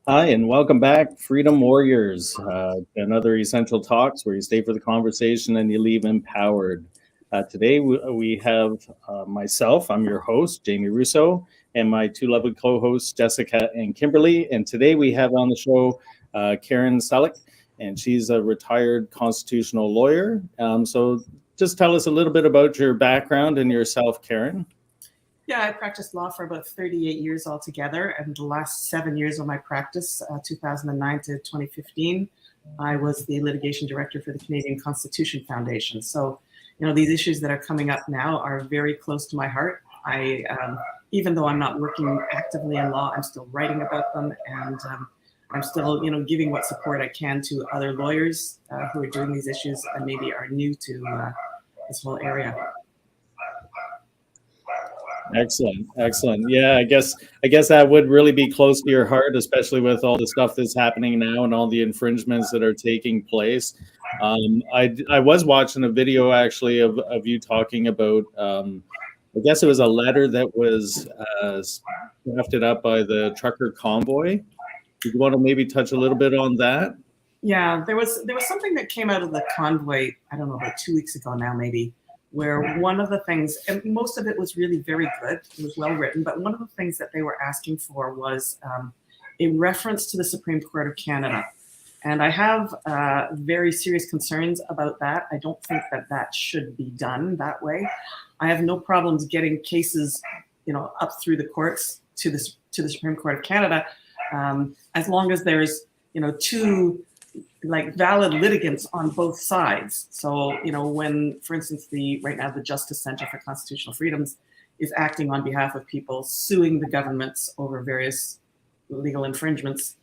Hi, and welcome back, Freedom Warriors. Another Essential Talks where you stay for the conversation and you leave empowered. Today we have myself, I'm your host, Jamie Russo, and my two lovely co-hosts, Jessica and Kimberly. And today we have on the show Karen Selick, and she's a retired constitutional lawyer. So just tell us a little bit about your background and yourself, Karen. Yeah, I practiced law for about 38 years altogether, and the last 7 years of my practice, 2009 to 2015, I was the litigation director for the Canadian Constitution Foundation. So, these issues that are coming up now are very close to my heart. Even though I'm not working actively in law, I'm still writing about them, and I'm still, giving what support I can to other lawyers who are doing these issues and maybe are new to this whole area. Excellent. Yeah, I guess that would really be close to your heart, especially with all the stuff that's happening now and all the infringements that are taking place. I was watching a video actually of you talking about, I guess it was a letter that was drafted up by the trucker convoy. Do you want to maybe touch a little bit on that? Yeah, there was something that came out of the convoy, I don't know, about 2 weeks ago now, maybe, where one of the things, and most of it was really very good, it was well written, but one of the things that they were asking for was a reference to the Supreme Court of Canada. And I have very serious concerns about that. I don't think that should be done that way. I have no problems getting cases, up through the courts to the Supreme Court of Canada, as long as there's, two valid litigants on both sides. So, when, for instance, right now the Justice Center for Constitutional Freedoms is acting on behalf of people suing the governments over various legal infringements.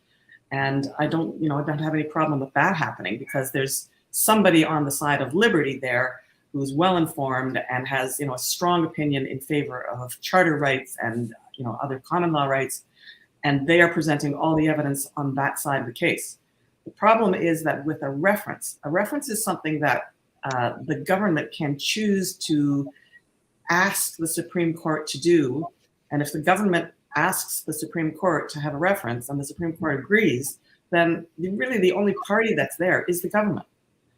And I don't have any problem with that happening, because there's somebody on the side of liberty there who's well informed and has, a strong opinion in favor of charter rights and, other common law rights. And they are presenting all the evidence on that side of the case. The problem is that with a reference is something that the government can choose to ask the Supreme Court to do. And if the government asks the Supreme Court to have a reference and the Supreme Court agrees, then really the only party that's there is the government.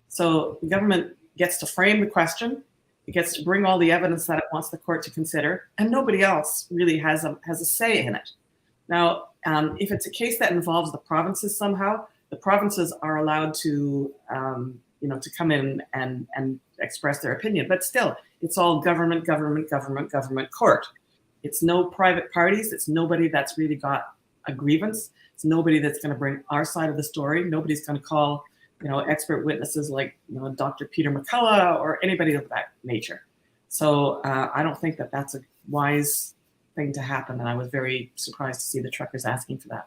So the government gets to frame the question, it gets to bring all the evidence that it wants the court to consider, and nobody else really has a say in it. Now, if it's a case that involves the provinces somehow, the provinces are allowed to, to come in and express their opinion. But still, it's all government court. It's no private parties. It's nobody that's really got a grievance. It's nobody that's going to bring our side of the story. Nobody's going to call, expert witnesses like, Dr. Peter McCullough or anybody of that nature. So I don't think that that's a wise thing to happen. And I was very surprised to see the truckers asking for that.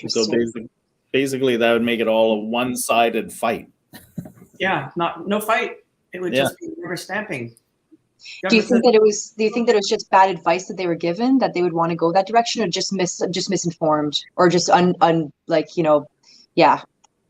So basically that would make it all a one-sided fight. Yeah, no fight. It would just be rubber stamping. Do you think that it was just bad advice that they were given, that they would want to go that direction, or just misinformed, or just yeah.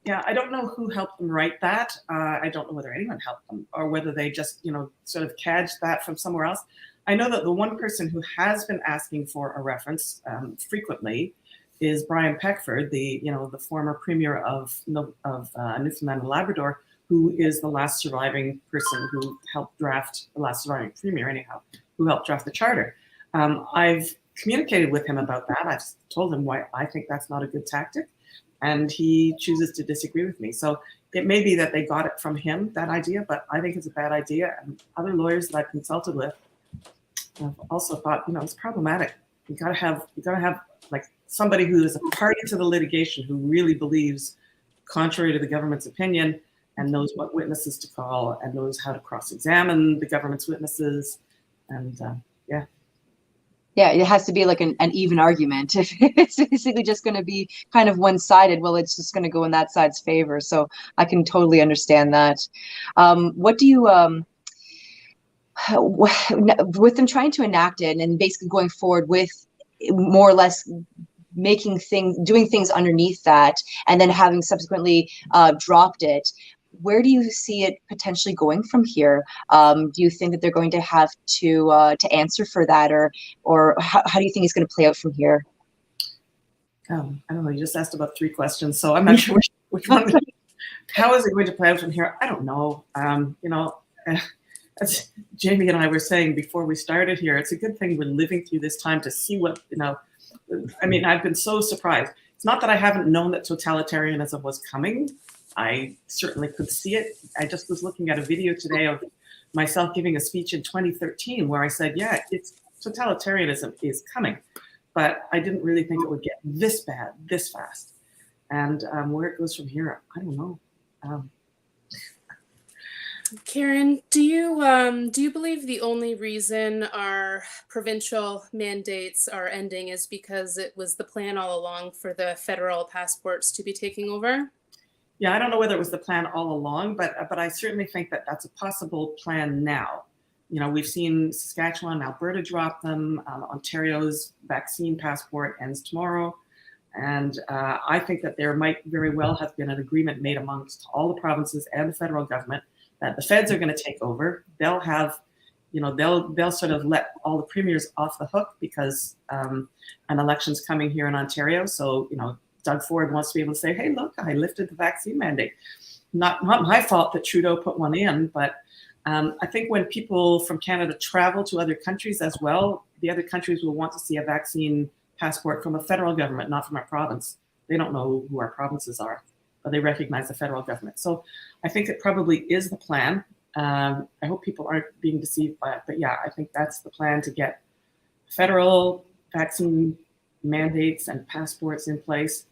Yeah, I don't know who helped them write that. I don't know whether anyone helped them or whether they just, sort of cadged that from somewhere else. I know that the one person who has been asking for a reference frequently is Brian Peckford, the former premier of Newfoundland and Labrador, who is the last surviving person who helped draft, the last surviving premier anyhow, who helped draft the charter. I've communicated with him about that. I've told him why I think that's not a good tactic, and he chooses to disagree with me. So it may be that they got it from him, that idea, but I think it's a bad idea. And other lawyers that I've consulted with have also thought, it's problematic. You gotta have like somebody who is a party to the litigation, who really believes, contrary to the government's opinion, and knows what witnesses to call and knows how to cross-examine the government's witnesses. And Yeah, it has to be like an even argument. If it's basically just going to be kind of one-sided, well, it's just going to go in that side's favor. So I can totally understand that. What do you, with them trying to enact it and basically going forward with more or less doing things underneath that, and then having subsequently dropped it, where do you see it potentially going from here? Do you think that they're going to have to answer for that, or how do you think it's going to play out from here? I don't know. You just asked about 3 questions, so I'm not sure which one. How is it going to play out from here? I don't know. As Jamie and I were saying before we started here, it's a good thing we're living through this time to see what, I mean, I've been so surprised. It's not that I haven't known that totalitarianism was coming. I certainly could see it. I just was looking at a video today of myself giving a speech in 2013 where I said, yeah, totalitarianism is coming. But I didn't really think it would get this bad, this fast. And where it goes from here, I don't know. Karen, do you believe the only reason our provincial mandates are ending is because it was the plan all along for the federal passports to be taking over? Yeah, I don't know whether it was the plan all along, but I certainly think that that's a possible plan now. We've seen Saskatchewan, Alberta drop them. Ontario's vaccine passport ends tomorrow. And I think that there might very well have been an agreement made amongst all the provinces and the federal government that the feds are going to take over. They'll have, they'll sort of let all the premiers off the hook because an election's coming here in Ontario. So, Doug Ford wants to be able to say, hey, look, I lifted the vaccine mandate. Not my fault that Trudeau put one in, but I think when people from Canada travel to other countries as well, the other countries will want to see a vaccine passport from a federal government, not from a province. They don't know who our provinces are, but they recognize the federal government. So I think it probably is the plan. I hope people aren't being deceived by it, but yeah, I think that's the plan, to get federal vaccine mandates and passports in place.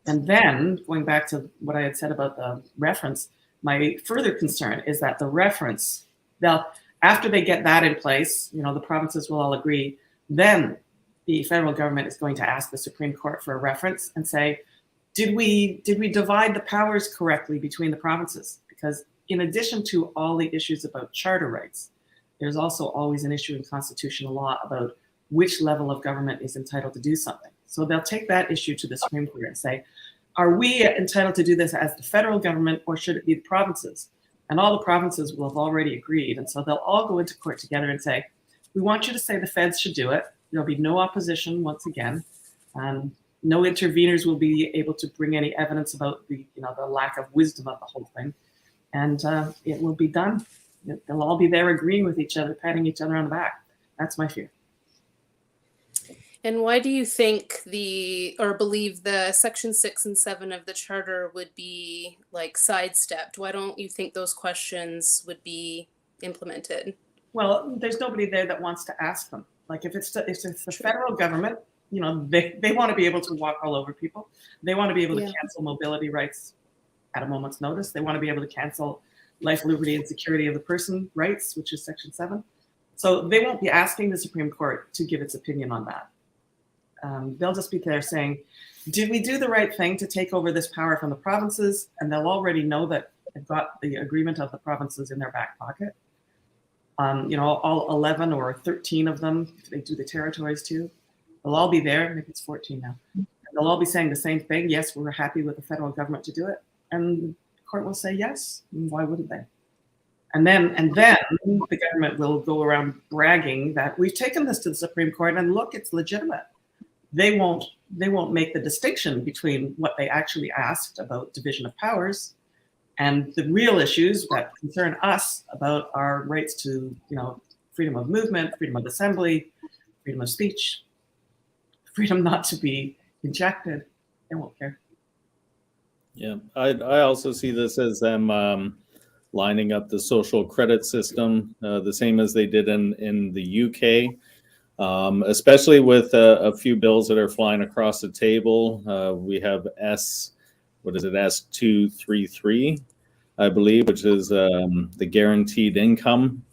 And then going back to what I had said about the reference, my further concern is that the reference, after they get that in place, the provinces will all agree, then the federal government is going to ask the Supreme Court for a reference and say, did we divide the powers correctly between the provinces? Because in addition to all the issues about charter rights, there's also always an issue in constitutional law about which level of government is entitled to do something. So they'll take that issue to the Supreme Court and say, are we entitled to do this as the federal government, or should it be the provinces? And all the provinces will have already agreed. And so they'll all go into court together and say, we want you to say the feds should do it. There'll be no opposition once again. No interveners will be able to bring any evidence about the lack of wisdom of the whole thing. And it will be done. They'll all be there agreeing with each other, patting each other on the back. That's my fear. And why do you think believe the Section 6 and 7 of the Charter would be sidestepped? Why don't you think those questions would be implemented? Well, there's nobody there that wants to ask them. If it's the federal government, they want to be able to walk all over people. They want to be able to cancel mobility rights at a moment's notice. They want to be able to cancel life, liberty, and security of the person rights, which is Section 7. So they won't be asking the Supreme Court to give its opinion on that. They'll just be there saying, did we do the right thing to take over this power from the provinces? And they'll already know that they've got the agreement of the provinces in their back pocket. All 11 or 13 of them, if they do the territories too, they'll all be there. Maybe it's 14 now. They'll all be saying the same thing. Yes, we're happy with the federal government to do it. And the court will say yes. Why wouldn't they? And then the government will go around bragging that we've taken this to the Supreme Court and look, it's legitimate. They won't make the distinction between what they actually asked about division of powers and the real issues that concern us about our rights to, freedom of movement, freedom of assembly, freedom of speech, freedom not to be injected. They won't care. Yeah, I also see this as them lining up the social credit system, the same as they did in the UK. Especially with a few bills that are flying across the table. We have S233, I believe, which is the guaranteed income.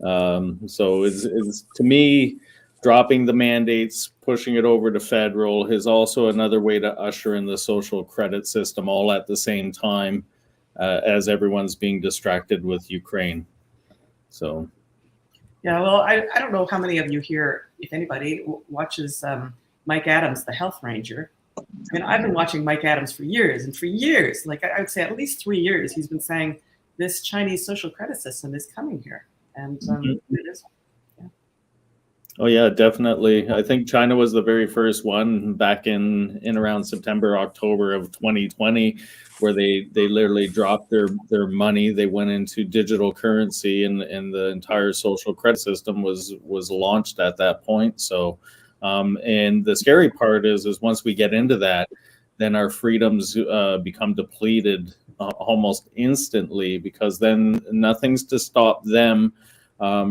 So it's to me, dropping the mandates, pushing it over to federal is also another way to usher in the social credit system all at the same time as everyone's being distracted with Ukraine. So. Yeah, well, I don't know how many of you here, if anybody, watches Mike Adams, the health ranger. I mean, I've been watching Mike Adams for years, and for years, I would say at least 3 years, he's been saying this Chinese social credit system is coming here. And it is. Yeah. Oh yeah, definitely. I think China was the very first one back in around September, October of 2020, where they literally dropped their money. They went into digital currency, and the entire social credit system was launched at that point. So, and the scary part is once we get into that, then our freedoms become depleted almost instantly, because then nothing's to stop them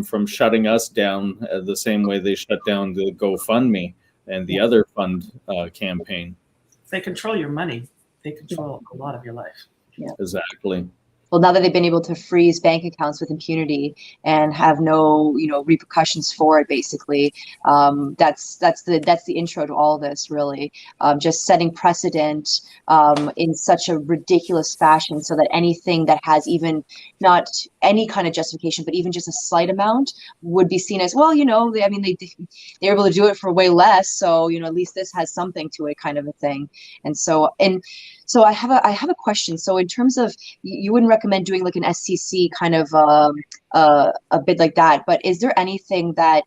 from shutting us down the same way they shut down the GoFundMe and the other fund campaign. If they control your money, they control a lot of your life. Yeah. Exactly. Well, now that they've been able to freeze bank accounts with impunity and have no, repercussions for it, basically, that's the intro to all this, really. Just setting precedent in such a ridiculous fashion, so that anything that has even not any kind of justification, but even just a slight amount, would be seen as, well, they're able to do it for way less, so at least this has something to it, kind of a thing. And so I have a question. So in terms of, you wouldn't recommend doing like an SCC kind of a bid like that, but is there anything that,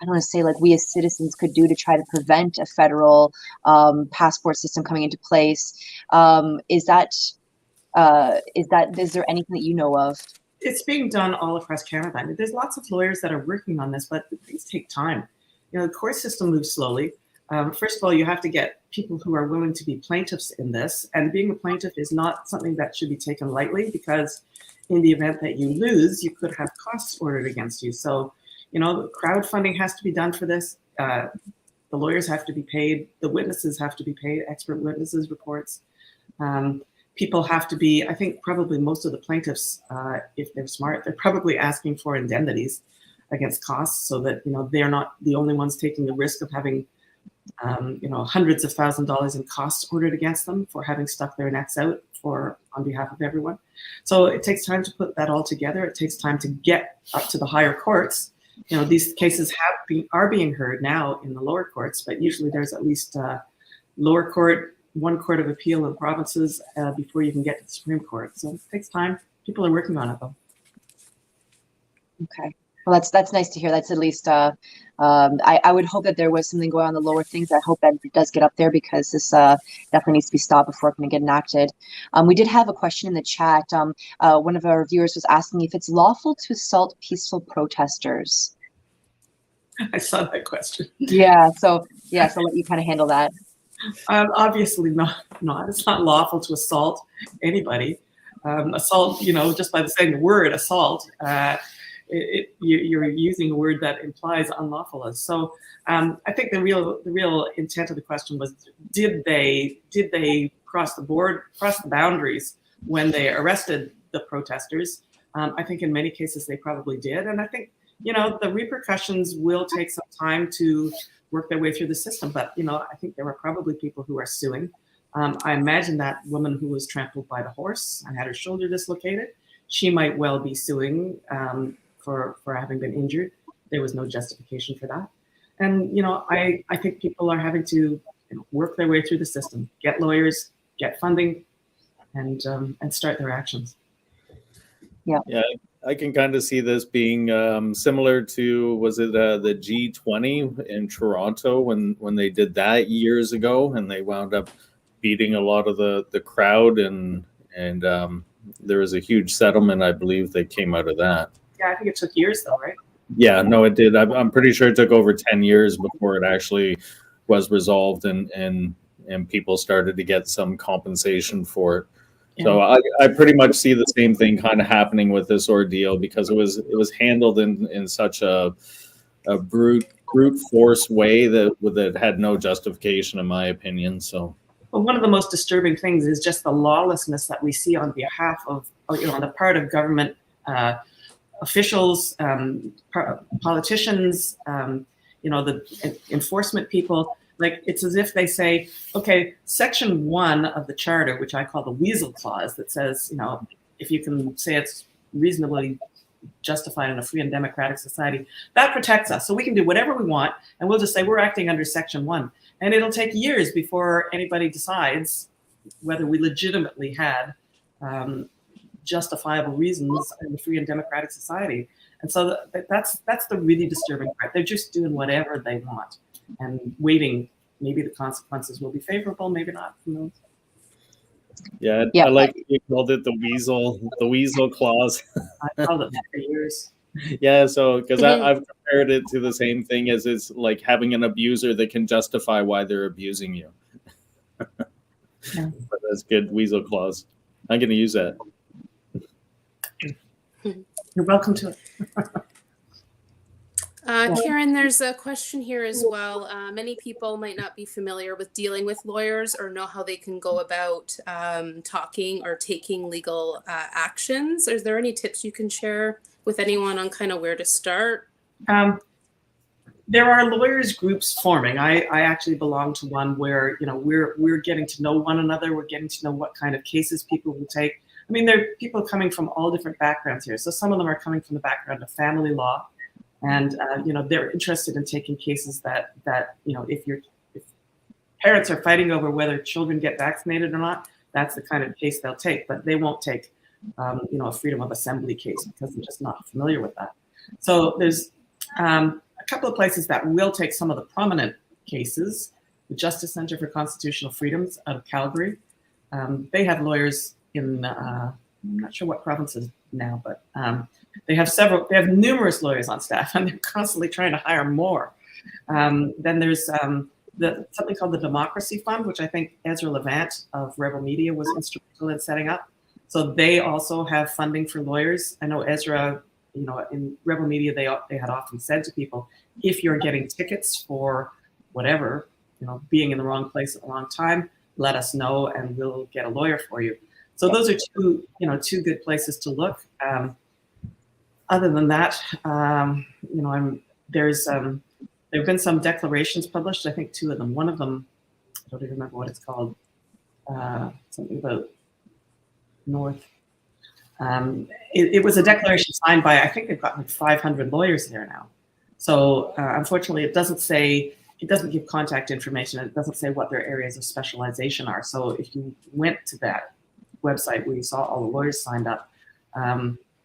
I don't want to say, like, we as citizens could do to try to prevent a federal passport system coming into place? Is there anything that you know of? It's being done all across Canada. I mean, there's lots of lawyers that are working on this, but things take time. The court system moves slowly. First of all, you have to get people who are willing to be plaintiffs in this. And being a plaintiff is not something that should be taken lightly, because in the event that you lose, you could have costs ordered against you. So, crowdfunding has to be done for this. The lawyers have to be paid. The witnesses have to be paid, expert witnesses, reports. People have to be, I think probably most of the plaintiffs, if they're smart, they're probably asking for indemnities against costs, so that, they're not the only ones taking the risk of having hundreds of $1,000s in costs ordered against them for having stuck their necks out on behalf of everyone. So it takes time to put that all together. It takes time to get up to the higher courts. These cases are being heard now in the lower courts, but usually there's at least lower court, one court of appeal in provinces before you can get to the Supreme Court. So it takes time. People are working on it, though. Okay. Well, that's nice to hear. That's at least, I would hope that there was something going on in the lower things. I hope that it does get up there, because this definitely needs to be stopped before it can get enacted. We did have a question in the chat. One of our viewers was asking if it's lawful to assault peaceful protesters. I saw that question. Yeah, so I'll let you kind of handle that. Obviously not. It's not lawful to assault anybody. Assault, just by saying the word assault, you're using a word that implies unlawfulness. So I think the real intent of the question was, did they cross the boundaries when they arrested the protesters? I think in many cases they probably did, and I think the repercussions will take some time to work their way through the system. But I think there were probably people who are suing. I imagine that woman who was trampled by the horse and had her shoulder dislocated, she might well be suing for having been injured. There was no justification for that. And, I think people are having to work their way through the system, get lawyers, get funding, and start their actions. Yeah. I can kind of see this being similar to, was it the G20 in Toronto when they did that years ago, and they wound up beating a lot of the crowd, and there was a huge settlement, I believe, that came out of that. Yeah, I think it took years though, right? Yeah, no, it did. I'm pretty sure it took over 10 years before it actually was resolved, and people started to get some compensation for it. Yeah. So I pretty much see the same thing kind of happening with this ordeal, because it was handled in such a brute force way that had no justification, in my opinion. So, well, one of the most disturbing things is just the lawlessness that we see on behalf of, on the part of government officials, politicians, the enforcement people. Like, it's as if they say, okay, Section 1 of the Charter, which I call the Weasel Clause, that says, if you can say it's reasonably justified in a free and democratic society, that protects us. So we can do whatever we want, and we'll just say we're acting under Section 1. And it'll take years before anybody decides whether we legitimately had justifiable reasons in a free and democratic society. And so that's the really disturbing part. They're just doing whatever they want and waiting. Maybe the consequences will be favorable, maybe not. Who knows? Yeah, Yeah. I like you called it the Weasel Clause. I've called it that for years. Yeah, so because I've compared it to the same thing as it's like having an abuser that can justify why they're abusing you. Yeah. But that's good, Weasel Clause. I'm going to use that. You're welcome to it. Karen, there's a question here as well. Many people might not be familiar with dealing with lawyers or know how they can go about talking or taking legal actions. Is there any tips you can share with anyone on kind of where to start? There are lawyers groups forming. I actually belong to one where, you know, we're getting to know one another. We're getting to know what kind of cases people will take. I mean, there are people coming from all different backgrounds here. So some of them are coming from the background of family law, and you know, they're interested in taking cases that you know, if parents are fighting over whether children get vaccinated or not, that's the kind of case they'll take. But they won't take you know, a freedom of assembly case because they're just not familiar with that. So there's a couple of places that will take some of the prominent cases. The Justice Center for Constitutional Freedoms out of Calgary. They have lawyers in, I'm not sure what provinces now, but they have numerous lawyers on staff, and they're constantly trying to hire more. Then there's something called the Democracy Fund, which I think Ezra Levant of Rebel Media was instrumental in setting up. So they also have funding for lawyers. I know Ezra, you know, in Rebel Media, they had often said to people, if you're getting tickets for whatever, you know, being in the wrong place at the wrong time, let us know and we'll get a lawyer for you. So those are two good places to look. Other than that, you know, there have been some declarations published. I think 2 of them. One of them, I don't even remember what it's called. Something about North. It was a declaration signed by, I think they've got like 500 lawyers there now. So unfortunately, it doesn't give contact information. It doesn't say what their areas of specialization are. So if you went to that website where you saw all the lawyers signed up,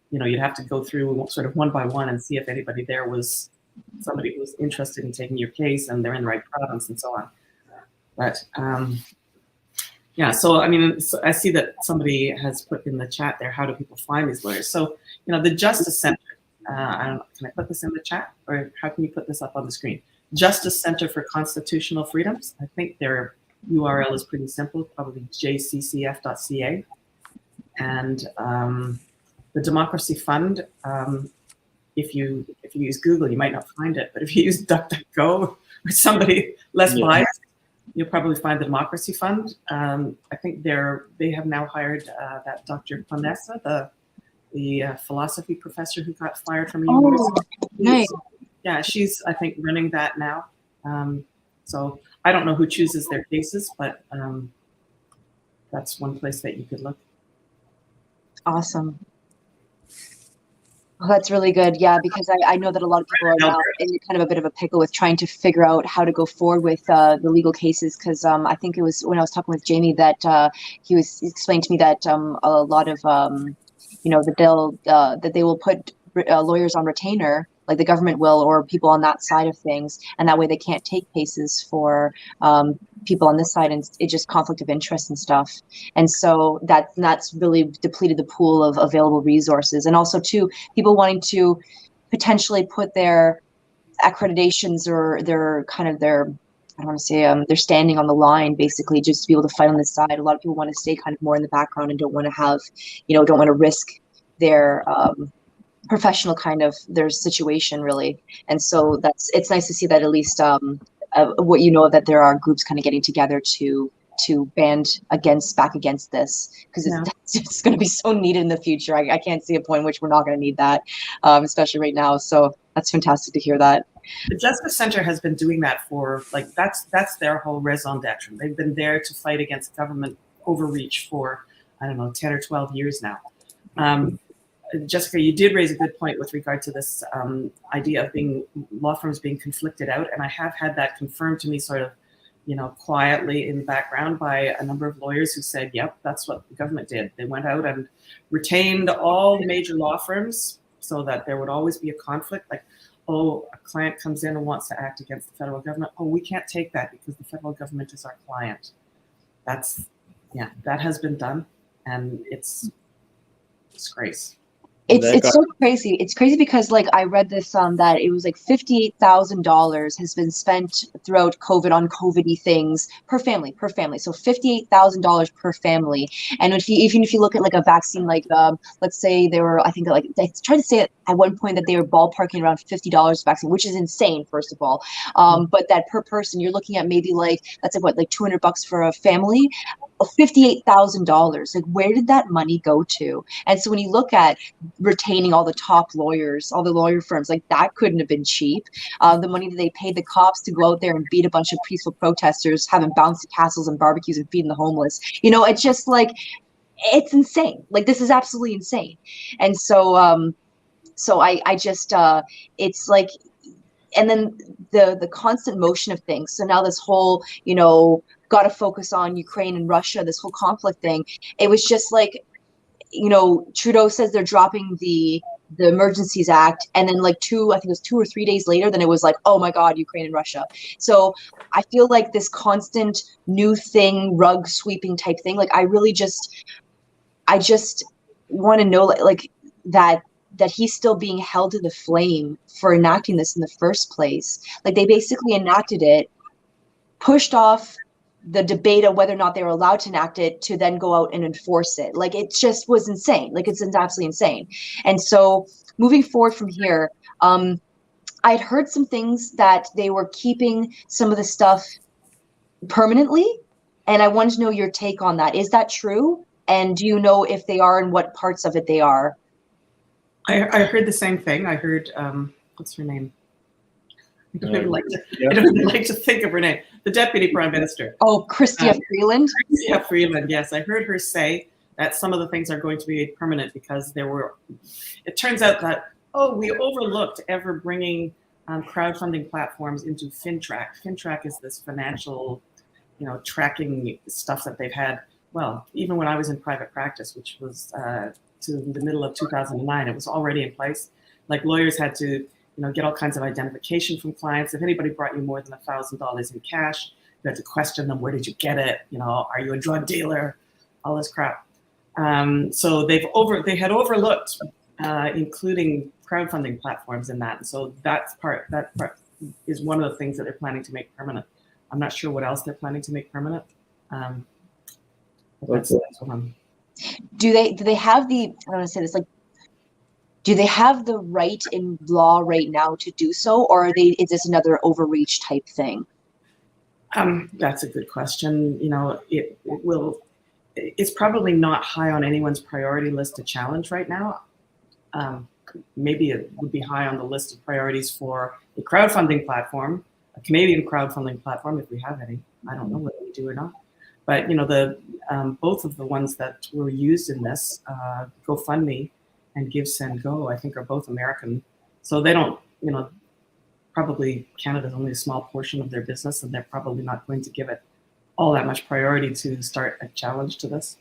you know, you'd have to go through sort of one by one and see if anybody there was somebody who was interested in taking your case and they're in the right province and so on. But yeah, so I mean, I see that somebody has put in the chat there, how do people find these lawyers? So, you know, the Justice Center, I don't know, can I put this in the chat, or how can you put this up on the screen? Justice Center for Constitutional Freedoms. I think their URL is pretty simple, probably jccf.ca. And the Democracy Fund, if you use Google, you might not find it, but if you use DuckDuckGo or somebody less biased, you'll probably find the Democracy Fund. I think they have now hired that Dr. Ponessa, the philosophy professor who got fired from a university. Nice. Yeah, she's, I think, running that now. So I don't know who chooses their cases, but that's one place that you could look. Awesome. Well, that's really good. Yeah, because I know that a lot of people are now in kind of a bit of a pickle with trying to figure out how to go forward with the legal cases. Because I think it was when I was talking with Jamie that he explained to me that a lot of you know, that they will put lawyers on retainer, like the government will, or people on that side of things, and that way they can't take cases for people on this side, and it's just conflict of interest and stuff. And so that's really depleted the pool of available resources, and also too, people wanting to potentially put their accreditations or their I don't want to say they're standing on the line, basically, just to be able to fight on this side. A lot of people want to stay kind of more in the background and don't want to have, you know, don't want to risk their professional kind of their situation, really. And so it's nice to see that at least what you know, that there are groups kind of getting together to band back against this, because it's going to be so needed in the future. I can't see a point in which we're not going to need that, especially right now. So that's fantastic to hear that. The Justice Center has been doing that for, like, that's their whole raison d'etre. They've been there to fight against government overreach for, I don't know, 10 or 12 years now. Jessica, you did raise a good point with regard to this idea of law firms being conflicted out, and I have had that confirmed to me sort of, you know, quietly in the background by a number of lawyers who said, yep, that's what the government did. They went out and retained all the major law firms so that there would always be a conflict. Like, oh, a client comes in and wants to act against the federal government. Oh, we can't take that because the federal government is our client. That has been done, and it's disgrace. It's so crazy. It's crazy because like I read this that it was like $58,000 has been spent throughout COVID on COVID-y things per family. So $58,000 per family. And even if you look at like a vaccine, like let's say they were, I think like they tried to say at one point that they were ballparking around $50 vaccine, which is insane, first of all. But that per person, you're looking at maybe like that's like what, like $200 for a family. $58,000. Like, where did that money go to? And so when you look at retaining all the top lawyers, all the lawyer firms, like that couldn't have been cheap. The money that they paid the cops to go out there and beat a bunch of peaceful protesters, having bouncy castles and barbecues and feeding the homeless. You know, it's just like, it's insane. Like, this is absolutely insane. And so, I just, it's like, and then the constant motion of things. So now this whole, you know, got to focus on Ukraine and Russia, this whole conflict thing. It was just like, you know, Trudeau says they're dropping the Emergencies Act, and then like I think it was 2 or 3 days later, then it was like, oh my God, Ukraine and Russia. So I feel like this constant new thing, rug sweeping type thing, like I just want to know like that he's still being held to the flame for enacting this in the first place. Like they basically enacted it, pushed off the debate of whether or not they were allowed to enact it, to then go out and enforce it. Like it just was insane. Like it's absolutely insane. And so moving forward from here, I'd heard some things that they were keeping some of the stuff permanently, and I wanted to know your take on that. Is that true? And do you know if they are and what parts of it they are? I heard the same thing. I heard, what's her name? I don't even like to think of her name. The Deputy Prime Minister. Oh, Chrystia Freeland? Chrystia Freeland, yes. I heard her say that some of the things are going to be made permanent because it turns out that, we overlooked ever bringing crowdfunding platforms into FinTrack. FinTrack is this financial, tracking stuff that they've had. Well, even when I was in private practice, which was to the middle of 2009, it was already in place. Like lawyers had to get all kinds of identification from clients. If anybody brought you more than $1,000 in cash, you had to question them. Where did you get it? Are you a drug dealer? All this crap. So they had overlooked including crowdfunding platforms in that. And so that part is one of the things that they're planning to make permanent. I'm not sure what else they're planning to make permanent. That's one. Do they have the, I don't want to say this, like, do they have the right in law right now to do so, or is this another overreach type thing? That's a good question. It's probably not high on anyone's priority list to challenge right now. Maybe it would be high on the list of priorities for a crowdfunding platform, a Canadian crowdfunding platform, if we have any. I don't know whether we do or not. But both of the ones that were used in this, GoFundMe and Give, Send, Go, I think are both American. So they don't, probably Canada's only a small portion of their business, and they're probably not going to give it all that much priority to start a challenge to this.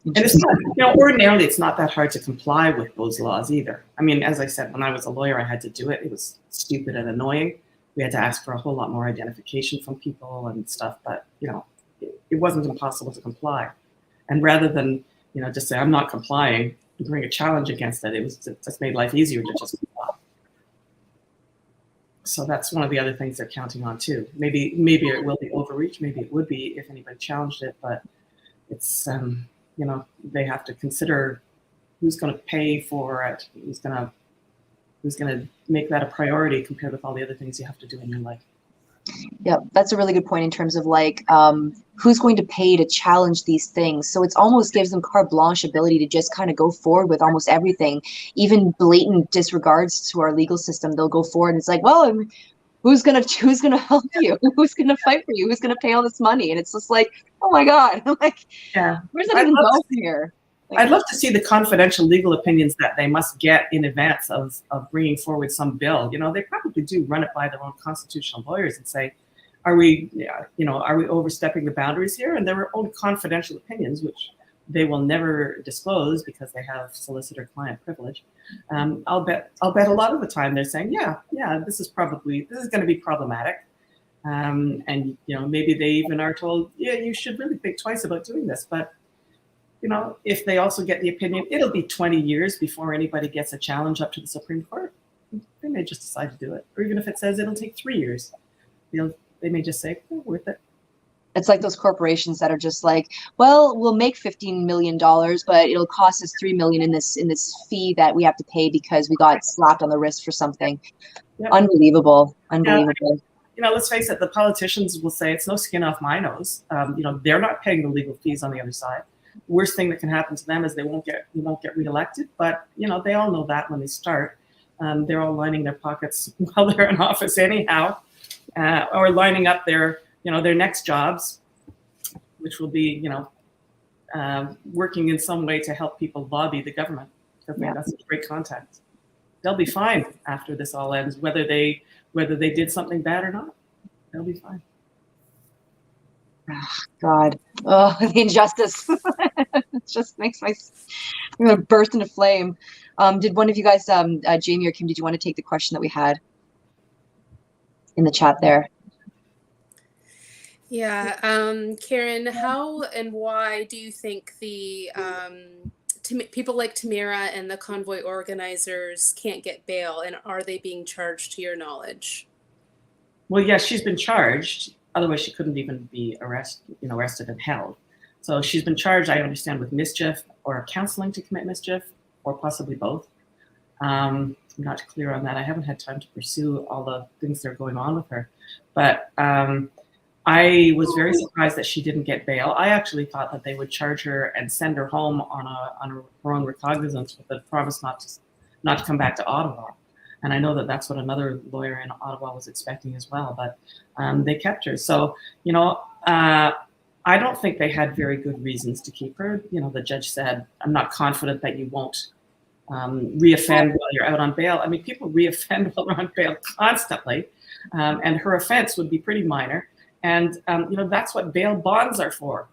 And it's not, ordinarily it's not that hard to comply with those laws either. I mean, as I said, when I was a lawyer, I had to do it. It was stupid and annoying. We had to ask for a whole lot more identification from people and stuff, but it wasn't impossible to comply. And rather than just say I'm not complying and bring a challenge against it, it just made life easier to just comply. So that's one of the other things they're counting on too. Maybe it will be overreach. Maybe it would be if anybody challenged it, but it's they have to consider who's going to pay for it, who's going to make that a priority compared with all the other things you have to do in your life. Yeah, that's a really good point in terms of like who's going to pay to challenge these things. So it almost gives them carte blanche ability to just kind of go forward with almost everything, even blatant disregards to our legal system. They'll go forward and it's like, well, who's gonna help you? Who's gonna fight for you? Who's gonna pay all this money? And it's just like, oh my God, like, yeah, where's that even go from here? I'd love to see the confidential legal opinions that they must get in advance of bringing forward some bill. They probably do run it by their own constitutional lawyers and say, are we overstepping the boundaries here? And their own confidential opinions, which they will never disclose because they have solicitor-client privilege. I'll bet a lot of the time they're saying, yeah, this is going to be problematic. And maybe they even are told, yeah, you should really think twice about doing this. But if they also get the opinion, it'll be 20 years before anybody gets a challenge up to the Supreme Court, they may just decide to do it. Or even if it says it'll take 3 years, they may just say, oh, worth it. It's like those corporations that are just like, well, we'll make $15 million, but it'll cost us $3 million in this fee that we have to pay because we got slapped on the wrist for something. Yep. Unbelievable. Yeah. Let's face it, the politicians will say it's no skin off my nose. They're not paying the legal fees on the other side. Worst thing that can happen to them is they won't get reelected. But they all know that when they start, they're all lining their pockets while they're in office anyhow, or lining up their next jobs, which will be working in some way to help people lobby the government because that's a great contact. They'll be fine after this all ends, whether they did something bad or not. They'll be fine. Oh, God, the injustice. It just makes I'm gonna burst into flame. Did one of you guys, Jamie or Kim, did you want to take the question that we had in the chat there? Yeah, Karen, how and why do you think the people like Tamira and the convoy organizers can't get bail, and are they being charged to your knowledge? Well, yes, she's been charged. Otherwise, she couldn't even be arrested and held. So she's been charged, I understand, with mischief or counseling to commit mischief, or possibly both. I'm not clear on that. I haven't had time to pursue all the things that are going on with her. But I was very surprised that she didn't get bail. I actually thought that they would charge her and send her home on her own recognizance with the promise not to come back to Ottawa. And I know that that's what another lawyer in Ottawa was expecting as well, but they kept her. So, I don't think they had very good reasons to keep her. The judge said, I'm not confident that you won't reoffend while you're out on bail. I mean, people reoffend while they're on bail constantly, and her offense would be pretty minor. And, that's what bail bonds are for.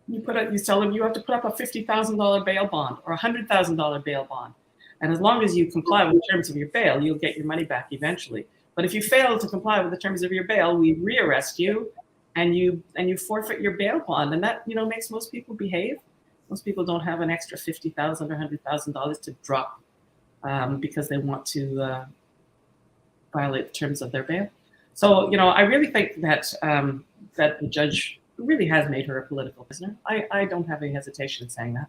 You tell them you have to put up a $50,000 bail bond or a $100,000 bail bond. And as long as you comply with the terms of your bail, you'll get your money back eventually. But if you fail to comply with the terms of your bail, we rearrest you and you forfeit your bail bond. And that, makes most people behave. Most people don't have an extra $50,000 or $100,000 to drop because they want to violate the terms of their bail. So, I really think that that the judge really has made her a political prisoner. I don't have any hesitation in saying that.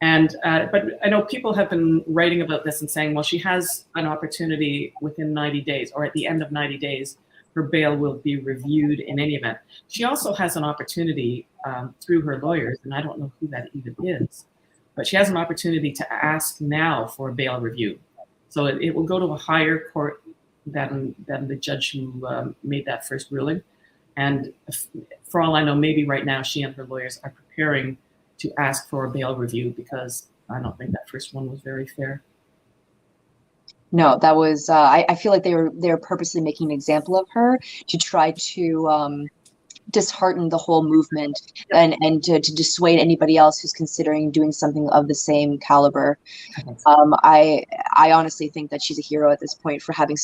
And but I know people have been writing about this and saying, well, she has an opportunity within 90 days or at the end of 90 days, her bail will be reviewed in any event. She also has an opportunity through her lawyers, and I don't know who that even is, but she has an opportunity to ask now for a bail review. So it will go to a higher court than the judge who made that first ruling. And for all I know, maybe right now she and her lawyers are preparing to ask for a bail review because I don't think that first one was very fair. No, that was, I feel like they were purposely making an example of her to try to dishearten the whole movement and to dissuade anybody else who's considering doing something of the same caliber. I honestly think that she's a hero at this point for having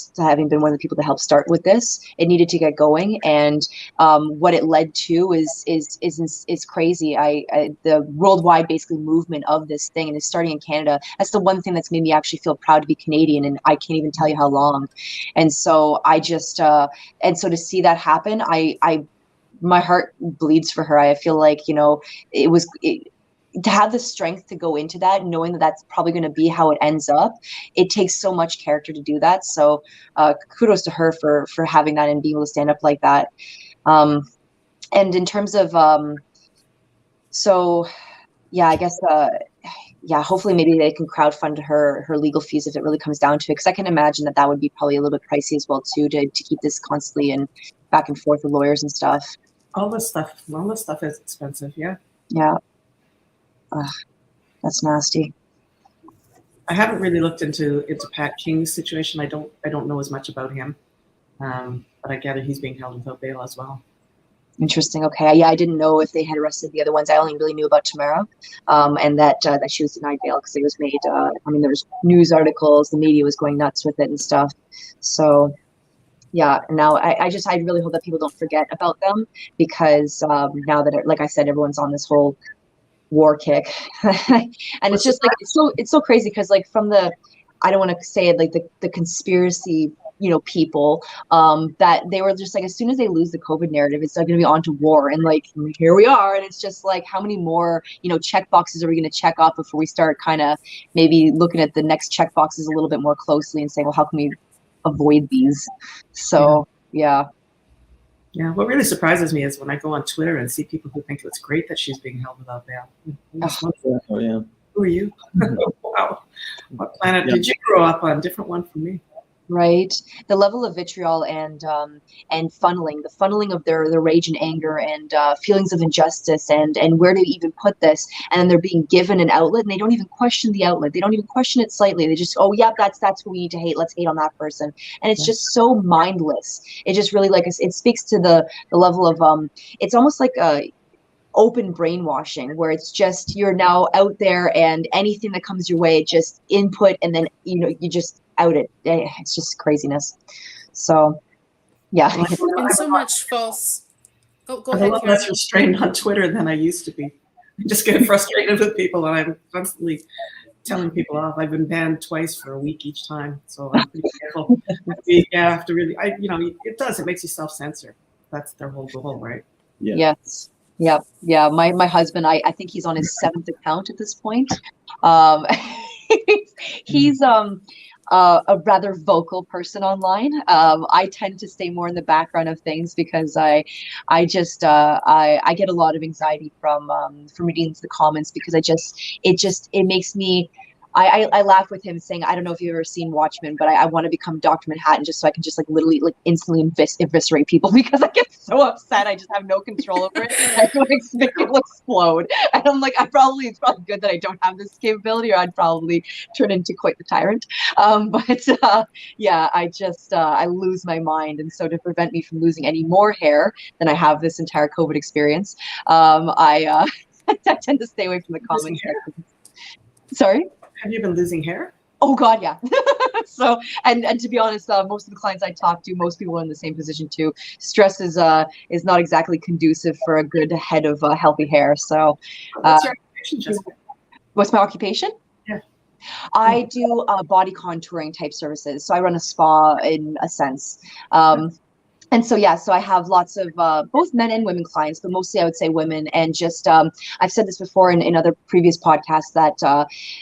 been one of the people to help start with this. It needed to get going, and what it led to is crazy. The worldwide basically movement of this thing, and it's starting in Canada. That's the one thing that's made me actually feel proud to be Canadian, and I can't even tell you how long. And so I just and so to see that happen, my heart bleeds for her. I feel like, to have the strength to go into that, knowing that that's probably going to be how it ends up, it takes so much character to do that. So kudos to her for having that and being able to stand up like that. And in terms of, I guess, hopefully maybe they can crowdfund her legal fees if it really comes down to it. Because I can imagine that would be probably a little bit pricey as well too, to keep this constantly and back and forth with lawyers and stuff. All this stuff is expensive. Yeah. Yeah. That's nasty. I haven't really looked into Pat King's situation. I don't know as much about him, but I gather he's being held without bail as well. Interesting. Okay. Yeah, I didn't know if they had arrested the other ones. I only really knew about Tamara, and that she was denied bail because it was made. There was news articles, the media was going nuts with it and stuff. So, yeah. Now, I really hope that people don't forget about them, because now that, like I said, everyone's on this whole war kick, and it's just like it's so crazy because like from the, I don't want to say it, like the conspiracy, people, that they were just like, as soon as they lose the COVID narrative, it's going to be on to war, and like here we are, and it's just like, how many more check boxes are we going to check off before we start kind of maybe looking at the next check boxes a little bit more closely and saying, well, how can we avoid these? So yeah. What really surprises me is when I go on Twitter and see people who think it's great that she's being held without bail. Oh yeah. Who are you? Wow. What planet did you grow up on? Different one from me. Right. The level of vitriol and funneling, the funneling of their rage and anger and feelings of injustice and where to even put this. And then they're being given an outlet and they don't even question the outlet. They don't even question it slightly. They just, oh, yeah, that's who we need to hate. Let's hate on that person. And it's just so mindless. It just really, like, it speaks to the level of, it's almost like a open brainwashing, where it's just, you're now out there and anything that comes your way, just input, and then you just out it. It's just craziness. So yeah. And so much false. Oh, go I'm ahead. a lot less restrained on Twitter than I used to be. I just get frustrated with people, and I'm constantly telling people off. I've been banned twice for a week each time, so I'm pretty careful. I have to really, it does. It makes you self-censor. That's their whole goal, right? Yeah. Yes. Yeah. Yeah. My husband, I think he's on his 7th account at this point. He's a rather vocal person online. I tend to stay more in the background of things because I get a lot of anxiety from reading the comments, because it makes me. I laugh with him saying, I don't know if you've ever seen Watchmen, but I want to become Dr. Manhattan just so I can just like literally like instantly eviscerate people, because I get so upset. I just have no control over it. I go make people explode. And I'm like, it's probably good that I don't have this capability, or I'd probably turn into quite the tyrant. Yeah, I lose my mind. And so to prevent me from losing any more hair than I have this entire COVID experience, I tend to stay away from the comments. Sorry? Have you been losing hair? Oh God, yeah. So, and to be honest, most of the clients I talk to, most people are in the same position too. Stress is not exactly conducive for a good head of healthy hair. So, what's your occupation, Jessica? What's my occupation? Yeah. I do body contouring type services. So I run a spa in a sense. And so, so I have lots of both men and women clients, but mostly I would say women. And just, I've said this before in other previous podcasts, that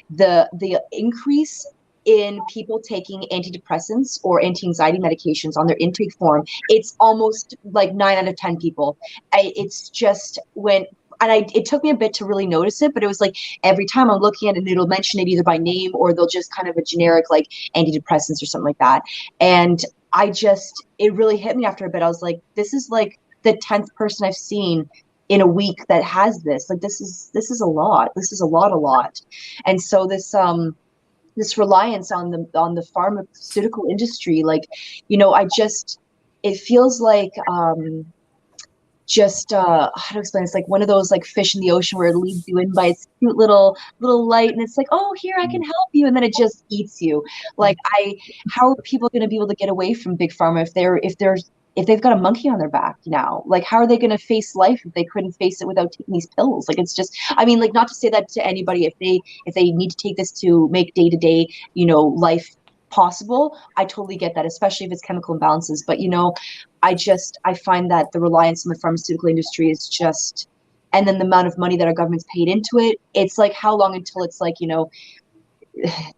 the increase in people taking antidepressants or anti-anxiety medications on their intake form, it's almost like 9 out of 10 people. It's just it took me a bit to really notice it, but it was like every time I'm looking at it, it'll mention it either by name or they'll just kind of a generic like antidepressants or something like that. And it really hit me after a bit. I was like, this is like the 10th person I've seen in a week that has this. Like, this is a lot. This is a lot. And so this reliance on the pharmaceutical industry, like, it feels like, how to explain, it's like one of those like fish in the ocean where it leads you in by its cute little light, and it's like, oh, here, I can help you, and then it just eats you. Like, how are people going to be able to get away from big pharma if they've got a monkey on their back now? Like, how are they going to face life if they couldn't face it without taking these pills? Like, it's just, I mean, like, not to say that to anybody, if they need to take this to make day-to-day, life possible, I totally get that, especially if it's chemical imbalances. But I find that the reliance on the pharmaceutical industry is just, and then the amount of money that our government's paid into it, it's like, how long until it's like, the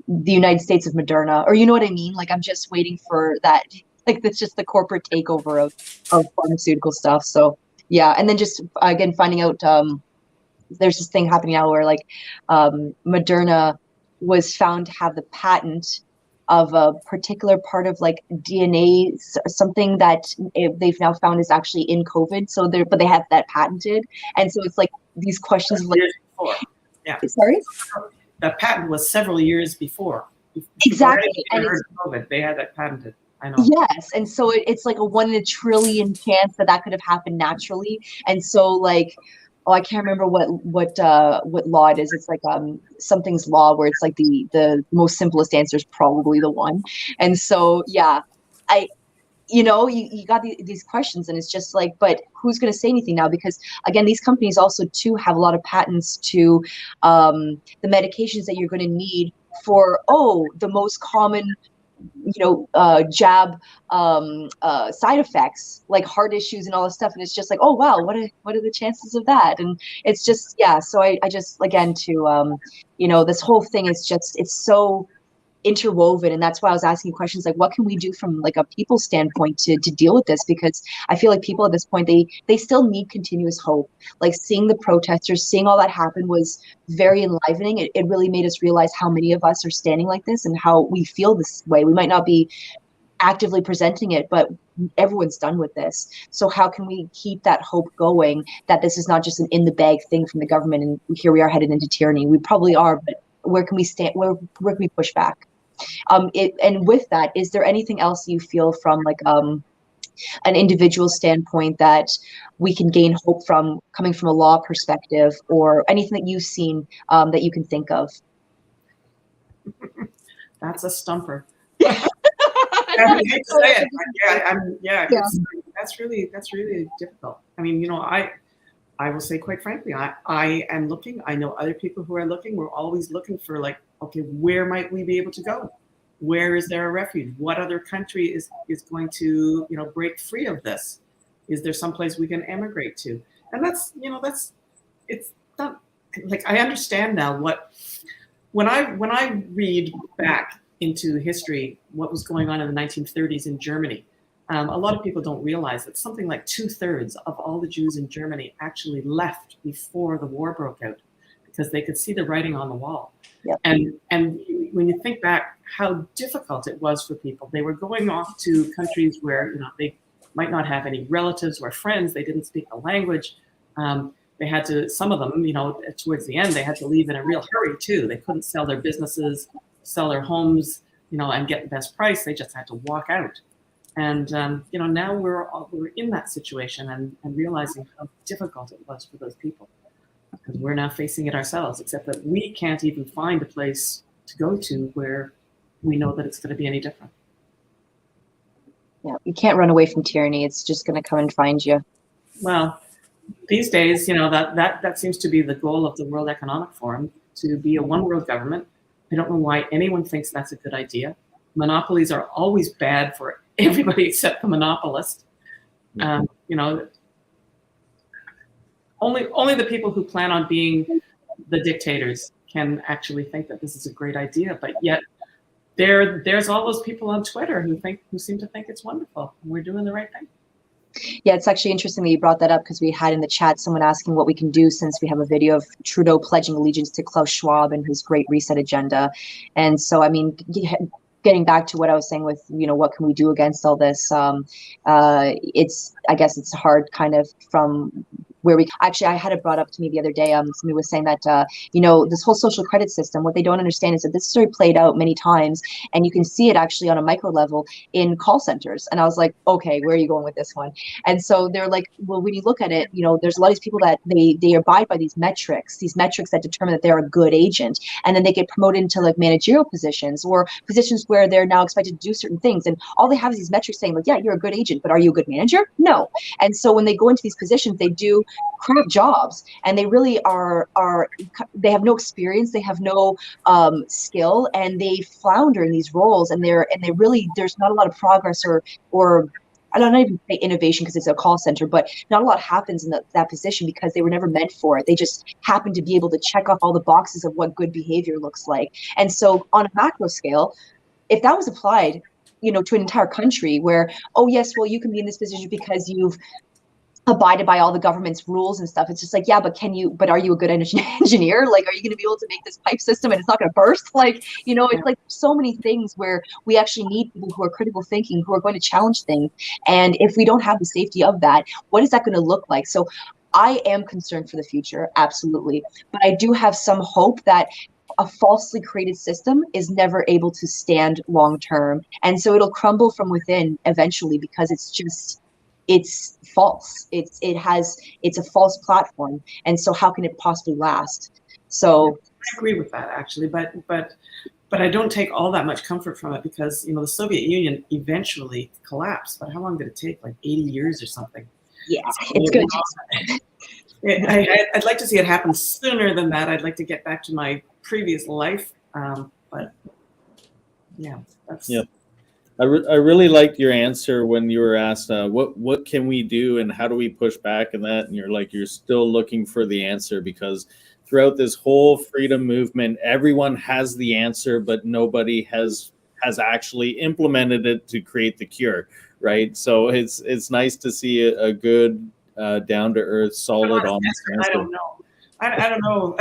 United States of Moderna, or you know what I mean? Like, I'm just waiting for that. Like, that's just the corporate takeover of pharmaceutical stuff. So yeah, and then just again finding out there's this thing happening now where like Moderna was found to have the patent of a particular part of like DNA, something that they've now found is actually in COVID. So but they have that patented, and so it's like these questions of like, yeah, sorry, that patent was several years before. Exactly, and COVID, they had that patented. I know. Yes, and so it's like a 1 in a trillion chance that could have happened naturally. And so like, oh, I can't remember what law it is. It's like something's law where it's like the most simplest answer is probably the one. And so yeah, I you got these questions, and it's just like, but who's going to say anything now? Because again, these companies also too have a lot of patents to the medications that you're going to need for the most common jab side effects like heart issues and all this stuff. And it's just like, oh wow, what are the chances of that? And it's just, yeah, so I just, again, to this whole thing is just, it's so interwoven. And that's why I was asking questions like, what can we do from like a people standpoint to deal with this? Because I feel like people at this point, they still need continuous hope. Like seeing the protesters, seeing all that happen was very enlivening. It really made us realize how many of us are standing like this and how we feel this way. We might not be actively presenting it, but everyone's done with this. So how can we keep that hope going, that this is not just an in the bag thing from the government and here we are headed into tyranny? We probably are, but where can we stand? Where can we push back? And with that, is there anything else you feel from like an individual standpoint that we can gain hope from, coming from a law perspective, or anything that you've seen that you can think of? That's a stumper. I hate to say it. That's really difficult. I mean, I will say quite frankly, I am looking. I know other people who are looking. We're always looking for like, okay, where might we be able to go? Where is there a refuge? What other country is going to break free of this? Is there someplace we can emigrate to? And it's not like, I understand now when I read back into history what was going on in the 1930s in Germany. A lot of people don't realize that something like 2/3 of all the Jews in Germany actually left before the war broke out because they could see the writing on the wall. Yep. And when you think back how difficult it was for people, they were going off to countries where they might not have any relatives or friends. They didn't speak the language. They had to, some of them, towards the end, they had to leave in a real hurry too. They couldn't sell their businesses, sell their homes, and get the best price. They just had to walk out. And now we're in that situation and realizing how difficult it was for those people, because we're now facing it ourselves, except that we can't even find a place to go to where we know that it's going to be any different. Yeah, you can't run away from tyranny. It's just going to come and find you. Well, these days, that seems to be the goal of the World Economic Forum, to be a one world government. I don't know why anyone thinks that's a good idea. Monopolies are always bad for everybody except the monopolist. Only the people who plan on being the dictators can actually think that this is a great idea. But yet there's all those people on Twitter who seem to think it's wonderful. We're doing the right thing. Yeah, it's actually interesting that you brought that up, because we had in the chat someone asking what we can do, since we have a video of Trudeau pledging allegiance to Klaus Schwab and his Great Reset agenda. And so, I mean, getting back to what I was saying with, what can we do against all this? I guess it's hard kind of from where I had it brought up to me the other day. Somebody was saying that, this whole social credit system, what they don't understand is that this story played out many times, and you can see it actually on a micro level in call centers. And I was like, okay, where are you going with this one? And so they're like, well, when you look at it, there's a lot of these people that they abide by these metrics that determine that they're a good agent. And then they get promoted into like managerial positions or positions where they're now expected to do certain things. And all they have is these metrics saying like, yeah, you're a good agent, but are you a good manager? No. And so when they go into these positions, they do crap jobs, and they really they have no experience, they have no skill, and they flounder in these roles, and they really, there's not a lot of progress or I don't even say innovation because it's a call center, but not a lot happens in that position because they were never meant for it. They just happen to be able to check off all the boxes of what good behavior looks like. And so on a macro scale, if that was applied, to an entire country where, oh yes, well, you can be in this position because you've abided by all the government's rules and stuff. It's just like, yeah, but are you a good engineer? Like, are you going to be able to make this pipe system and it's not going to burst? Like, it's like so many things where we actually need people who are critical thinking, who are going to challenge things. And if we don't have the safety of that, what is that going to look like? So I am concerned for the future. Absolutely. But I do have some hope that a falsely created system is never able to stand long term. And so it'll crumble from within eventually, because it's false. It's a false platform. And so how can it possibly last? So I agree with that, actually, but I don't take all that much comfort from it, because the Soviet Union eventually collapsed. But how long did it take? Like 80 years or something. yeah, So, it's going to take. I'd like to see it happen sooner than that. I'd like to get back to my previous life, but yeah, that's. Yeah. I really liked your answer when you were asked, what can we do and how do we push back in that? And you're like, you're still looking for the answer, because throughout this whole freedom movement, everyone has the answer, but nobody has actually implemented it to create the cure, right? So it's nice to see a good, down to earth, solid, honest answer. I don't know. I don't know.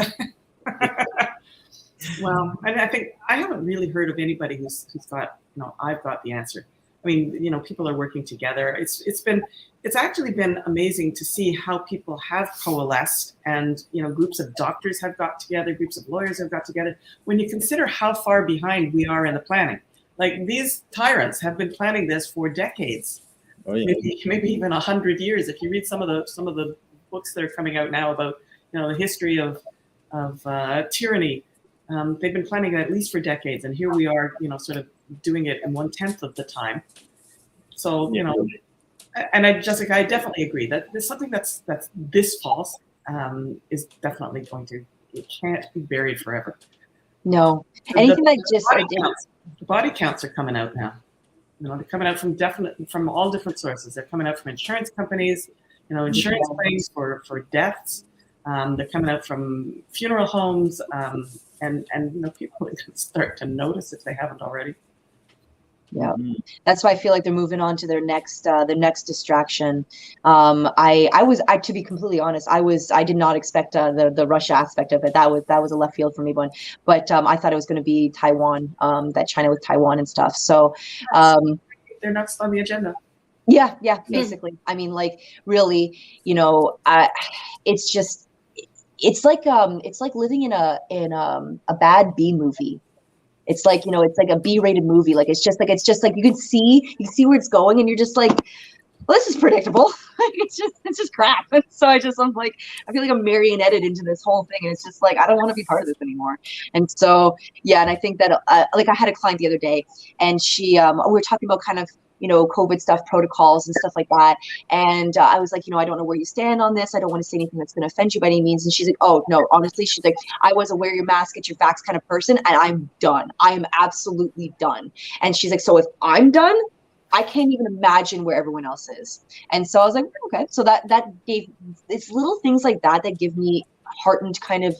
Well, I think I haven't really heard of anybody who's got, I've got the answer. I mean, people are working together. It's actually been amazing to see how people have coalesced, and groups of doctors have got together, groups of lawyers have got together. When you consider how far behind we are in the planning, like these tyrants have been planning this for decades, oh, yeah. maybe even 100 years. If you read some of the books that are coming out now about the history of tyranny, they've been planning it at least for decades, and here we are, sort of doing it in 1/10 of the time. So, and Jessica, I definitely agree that there's something that's this false is definitely it can't be buried forever. No, anything like just the body counts are coming out now. They're coming out from all different sources. They're coming out from insurance companies, insurance claims for deaths. They're coming out from funeral homes, and people can start to notice if they haven't already. Yeah, that's why I feel like they're moving on to their next distraction. To be completely honest, I did not expect the Russia aspect of it. That was a left field for me, but I thought it was going to be Taiwan, that China with Taiwan and stuff. So they're next on the agenda. Yeah, basically. I mean, like, really, it's just, it's like living in a bad B movie. It's like, it's like a B-rated movie. Like, it's just like you can see where it's going, and you're just like, well, this is predictable. it's just crap. And so I'm like, I feel like I'm marionetted into this whole thing, and it's just like, I don't want to be part of this anymore. And so, yeah, and I think that like I had a client the other day, and she we were talking about kind of COVID stuff, protocols and stuff like that. And I was like, I don't know where you stand on this. I don't want to say anything that's going to offend you by any means. And she's like, oh, no, honestly, she's like, I was a wear your mask, get your vax kind of person, and I'm done. I am absolutely done. And she's like, so if I'm done, I can't even imagine where everyone else is. And so I was like, okay. So that gave, it's little things like that give me heartened kind of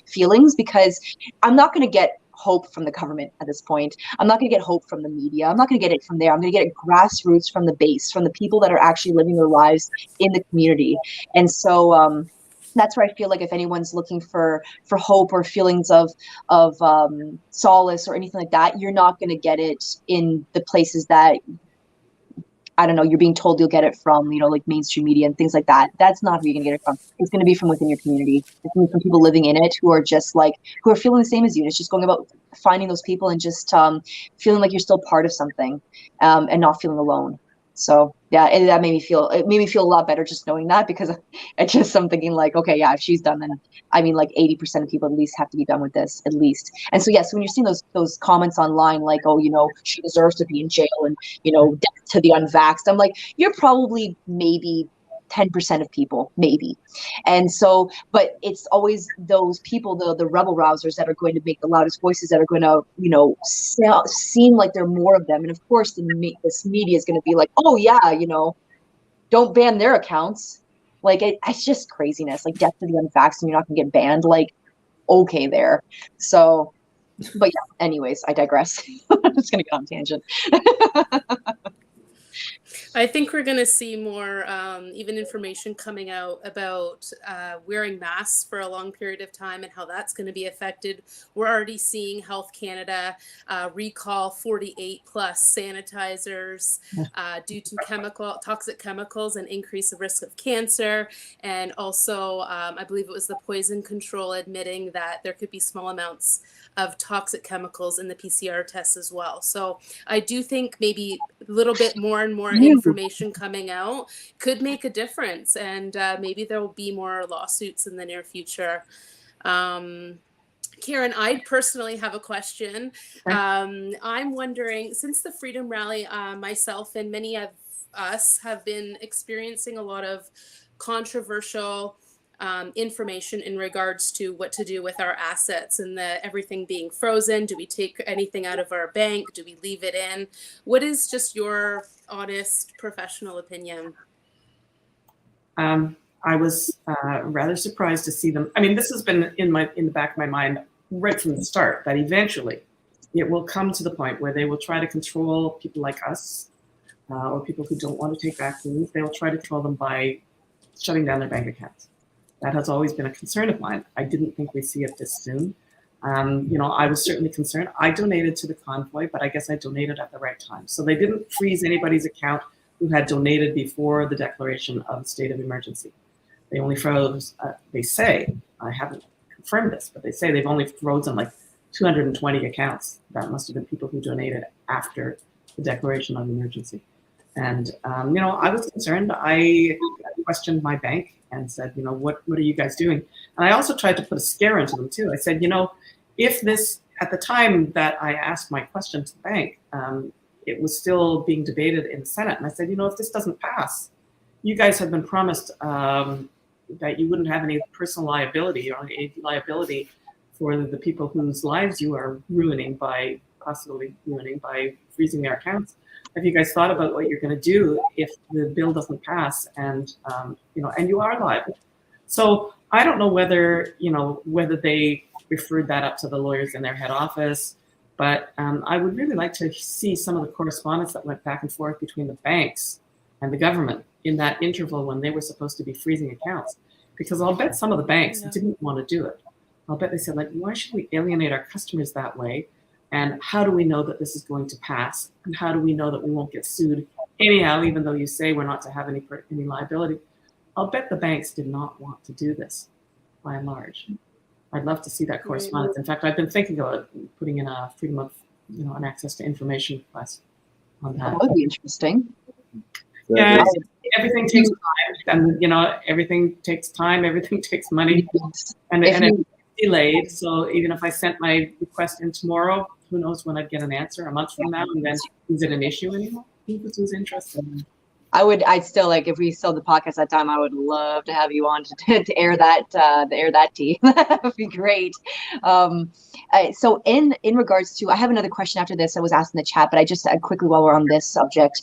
feelings, because I'm not going to get hope from the government at this point. I'm not going to get hope from the media. I'm not going to get it from there. I'm going to get it grassroots, from the base, from the people that are actually living their lives in the community. And so that's where I feel like if anyone's looking for hope or feelings of solace or anything like that, you're not going to get it in the places that, I don't know, you're being told you'll get it from, like mainstream media and things like that. That's not where you're going to get it from. It's going to be from within your community. It's going to be from people living in it who are just like, who are feeling the same as you. And it's just going about finding those people and just feeling like you're still part of something, and not feeling alone. So yeah, it made me feel a lot better just knowing that, because I'm thinking like, okay, yeah, if she's done, then I mean, like 80% of people at least have to be done with this, at least. And so yes, when you're seeing those comments online, like, oh, she deserves to be in jail, and death to the unvaxxed, I'm like, you're probably maybe 10% of people, maybe. And so, but it's always those people, the rebel rousers, that are going to make the loudest voices, that are going to, seem like there are more of them. And of course, this media is going to be like, oh yeah, don't ban their accounts. Like, it's just craziness. Like, death to the unvaxxed, and you're not going to get banned. Like, okay, there. So, but yeah. Anyways, I digress. I'm just going to go on tangent. I think we're going to see more even information coming out about wearing masks for a long period of time and how that's going to be affected. We're already seeing Health Canada recall 48 plus sanitizers due to toxic chemicals and increase the risk of cancer. And also, I believe it was the Poison Control admitting that there could be small amounts of toxic chemicals in the PCR tests as well. So I do think maybe a little bit more and more information coming out could make a difference, and maybe there will be more lawsuits in the near future. Karen, I personally have a question. I'm wondering, since the Freedom Rally, myself and many of us have been experiencing a lot of controversial information in regards to what to do with our assets and everything being frozen. Do we take anything out of our bank? Do we leave it in? What is just your honest professional opinion? I was rather surprised to see them. I mean, this has been in the back of my mind right from the start, that eventually it will come to the point where they will try to control people like us or people who don't want to take vaccines. They will try to control them by shutting down their bank accounts. That has always been a concern of mine. I didn't think we'd see it this soon. I was certainly concerned. I donated to the convoy, but I guess I donated at the right time. So they didn't freeze anybody's account who had donated before the declaration of state of emergency. They only froze, they say, I haven't confirmed this, but they say they've only frozen like 220 accounts. That must have been people who donated after the declaration of emergency. And, I was concerned. I questioned my bank and said, what are you guys doing? And I also tried to put a scare into them too. I said, if this, at the time that I asked my question to the bank, it was still being debated in the Senate. And I said, if this doesn't pass, you guys have been promised that you wouldn't have any personal liability or any liability for the people whose lives you are possibly ruining by freezing their accounts. Have you guys thought about what you're going to do if the bill doesn't pass and you are liable? So I don't know whether they referred that up to the lawyers in their head office, but I would really like to see some of the correspondence that went back and forth between the banks and the government in that interval when they were supposed to be freezing accounts, because I'll bet some of the banks didn't want to do it. I'll bet they said, why should we alienate our customers that way? And how do we know that this is going to pass? And how do we know that we won't get sued anyhow, even though you say we're not to have any liability? I'll bet the banks did not want to do this, by and large. I'd love to see that correspondence. In fact, I've been thinking about putting in a freedom of, an access to information request on that. That would be interesting. Yeah, everything takes time, and everything takes time, everything takes money, and it's delayed. So even if I sent my request in tomorrow, who knows when I'd get an answer a month from now, and then is it an issue anymore? Who's interested? I'd still if we still the podcast that time, I would love to have you on to air that tea. That would be great. So in regards to, I have another question after this. I was asked in the chat, but I just quickly while we're on this subject,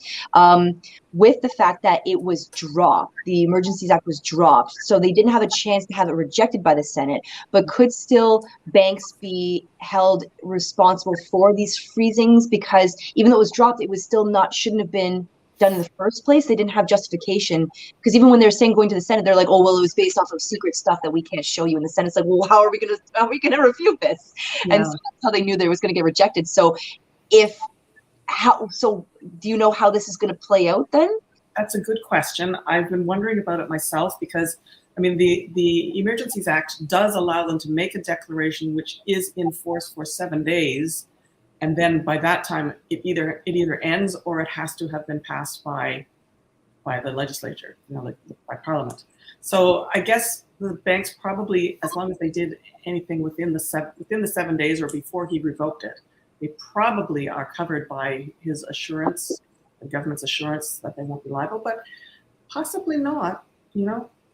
with the fact that it was dropped, the Emergencies Act was dropped, so they didn't have a chance to have it rejected by the Senate, but could still banks be held responsible for these freezings? Because even though it was dropped, it was still shouldn't have been done in the first place. They didn't have justification, because even when they're saying going to the Senate, they're like, oh, well, it was based off of secret stuff that we can't show you. And the Senate's like, well, how are we gonna refute this? Yeah. And so that's how they knew they was going to get rejected. So do you know how this is going to play out then? That's a good question. I've been wondering about it myself, because the Emergencies Act does allow them to make a declaration which is in force for 7 days. And then by that time, it either ends or it has to have been passed by the legislature, by Parliament. So I guess the banks probably, as long as they did anything within the 7 days or before he revoked it, they probably are covered by his assurance, the government's assurance that they won't be liable. But possibly not.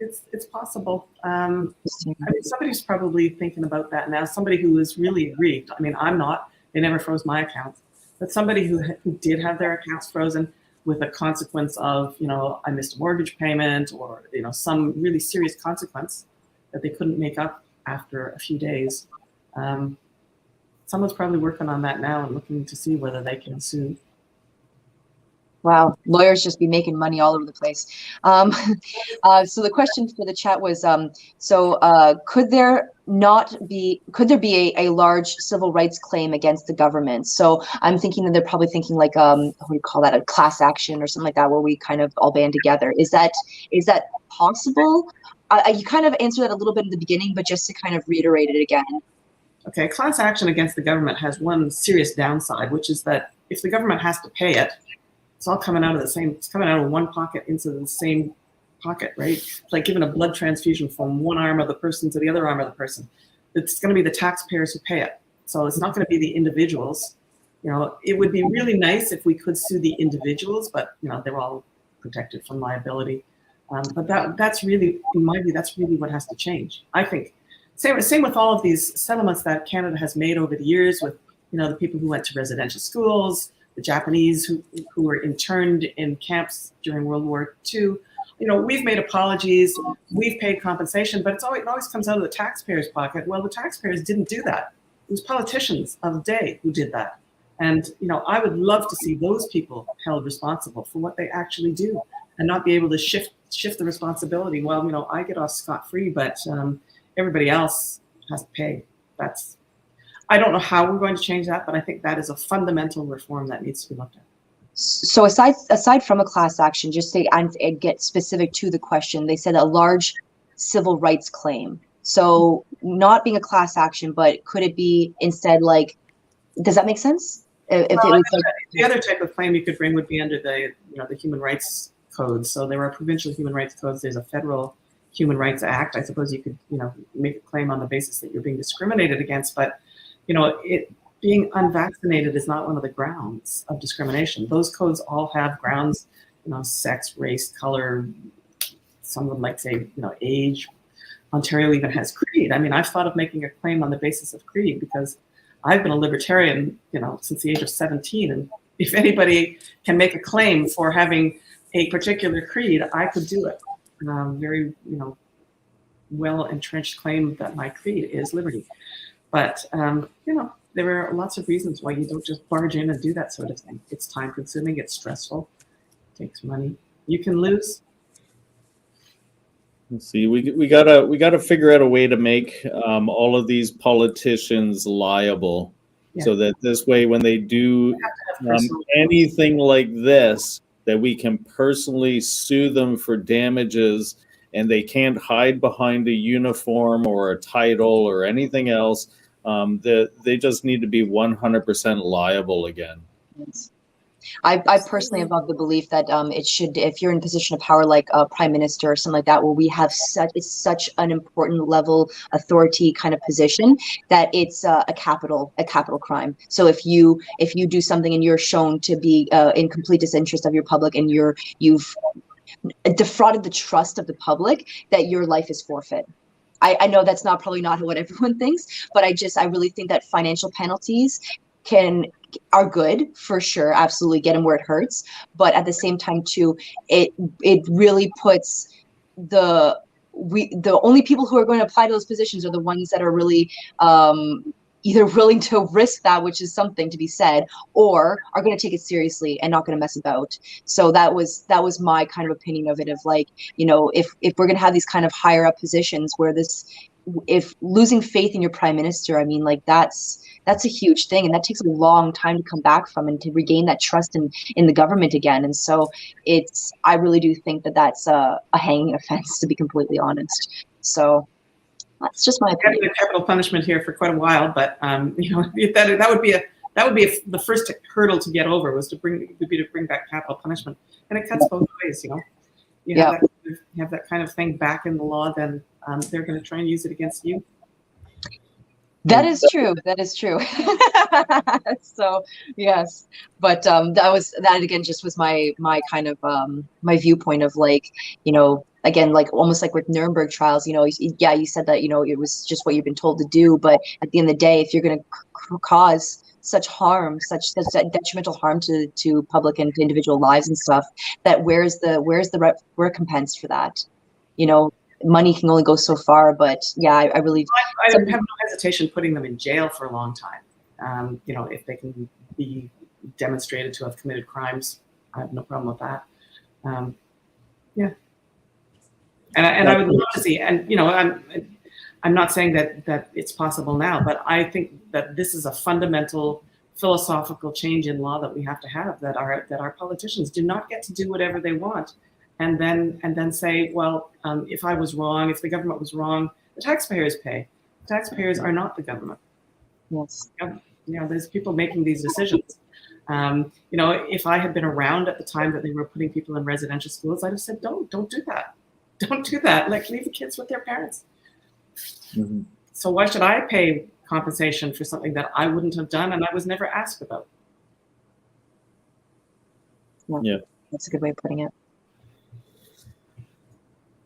It's possible. Somebody's probably thinking about that now. Somebody who is really aggrieved. I'm not. They never froze my accounts, but somebody who did have their accounts frozen with a consequence of, I missed a mortgage payment or, some really serious consequence that they couldn't make up after a few days. Someone's probably working on that now and looking to see whether they can sue. Wow, lawyers just be making money all over the place. So the question for the chat was, could there be a large civil rights claim against the government? So I'm thinking that they're probably thinking like, what do you call that, a class action or something like that, where we kind of all band together. Is that possible? You kind of answered that a little bit in the beginning, but just to kind of reiterate it again. Okay, class action against the government has one serious downside, which is that if the government has to pay it, it's all coming out of it's coming out of one pocket into the same pocket, right? It's like giving a blood transfusion from one arm of the person to the other arm of the person. It's going to be the taxpayers who pay it. So it's not going to be the individuals. It would be really nice if we could sue the individuals, but they're all protected from liability. But that's really, in my view, that's really what has to change. I think same with all of these settlements that Canada has made over the years with the people who went to residential schools, the Japanese who were interned in camps during World War II. We've made apologies, we've paid compensation, but it always comes out of the taxpayers' pocket. Well, the taxpayers didn't do that. It was politicians of the day who did that. And I would love to see those people held responsible for what they actually do, and not be able to shift the responsibility. Well, I get off scot-free, but everybody else has to pay. I don't know how we're going to change that, but I think that is a fundamental reform that needs to be looked at. So aside from a class action, just say and get specific to the question, they said a large civil rights claim. So not being a class action, but could it be instead like, does that make sense? The other type of claim you could bring would be under the human rights codes. So there are provincial human rights codes. There's a federal Human Rights Act. I suppose you could make a claim on the basis that you're being discriminated against, but being unvaccinated is not one of the grounds of discrimination. Those codes all have grounds, sex, race, color. Some of them might say, age. Ontario even has creed. I mean, I've thought of making a claim on the basis of creed because I've been a libertarian, since the age of 17. And if anybody can make a claim for having a particular creed, I could do it. Very, well entrenched claim that my creed is liberty. But, there are lots of reasons why you don't just barge in and do that sort of thing. It's time consuming, it's stressful, it takes money. You can lose. Let's see, we gotta figure out a way to make all of these politicians liable, so that this way, when they do anything like this, that we can personally sue them for damages, and they can't hide behind a uniform or a title or anything else. They just need to be 100% liable again. I personally am of the belief that it should, if you're in a position of power like a prime minister or something like that, where we have such an important level authority kind of position, that it's a capital crime. So if you do something and you're shown to be in complete disinterest of your public, and you've defrauded the trust of the public, that your life is forfeit. I know that's probably not what everyone thinks, but I really think that financial penalties are good for sure, absolutely, get them where it hurts, but at the same time too, it really puts the only people who are going to apply to those positions are the ones that are really either willing to risk that, which is something to be said, or are going to take it seriously and not going to mess about. So that was my kind of opinion of it, of like, if we're going to have these kind of higher up positions where if losing faith in your prime minister, I mean, like that's a huge thing, and that takes a long time to come back from and to regain that trust in the government again. And so I really do think that that's a hanging offense, to be completely honest. So that's just my opinion. We had capital punishment here for quite a while, but that would be the first hurdle to get over, was to bring back capital punishment, and it cuts both ways. You have that kind of thing back in the law, then they're going to try and use it against you. That is true. So yes, but that again just was my kind of my viewpoint of like, again, like almost like with Nuremberg trials, you said that, it was just what you've been told to do. But at the end of the day, if you're going to cause such harm, such detrimental harm to public and to individual lives and stuff, that where's the recompense for that? Money can only go so far, but yeah, I really have no hesitation putting them in jail for a long time. If they can be demonstrated to have committed crimes, I have no problem with that. Yeah. And I would love to see, and I'm not saying that it's possible now, but I think that this is a fundamental philosophical change in law that we have to have, that our politicians do not get to do whatever they want and then say, well, if I was wrong, if the government was wrong, the taxpayers pay. Taxpayers are not the government. Yes. There's people making these decisions. If I had been around at the time that they were putting people in residential schools, I'd have said, don't do that. Don't do that. Like, leave the kids with their parents. Mm-hmm. So why should I pay compensation for something that I wouldn't have done and I was never asked about? Yeah. That's a good way of putting it.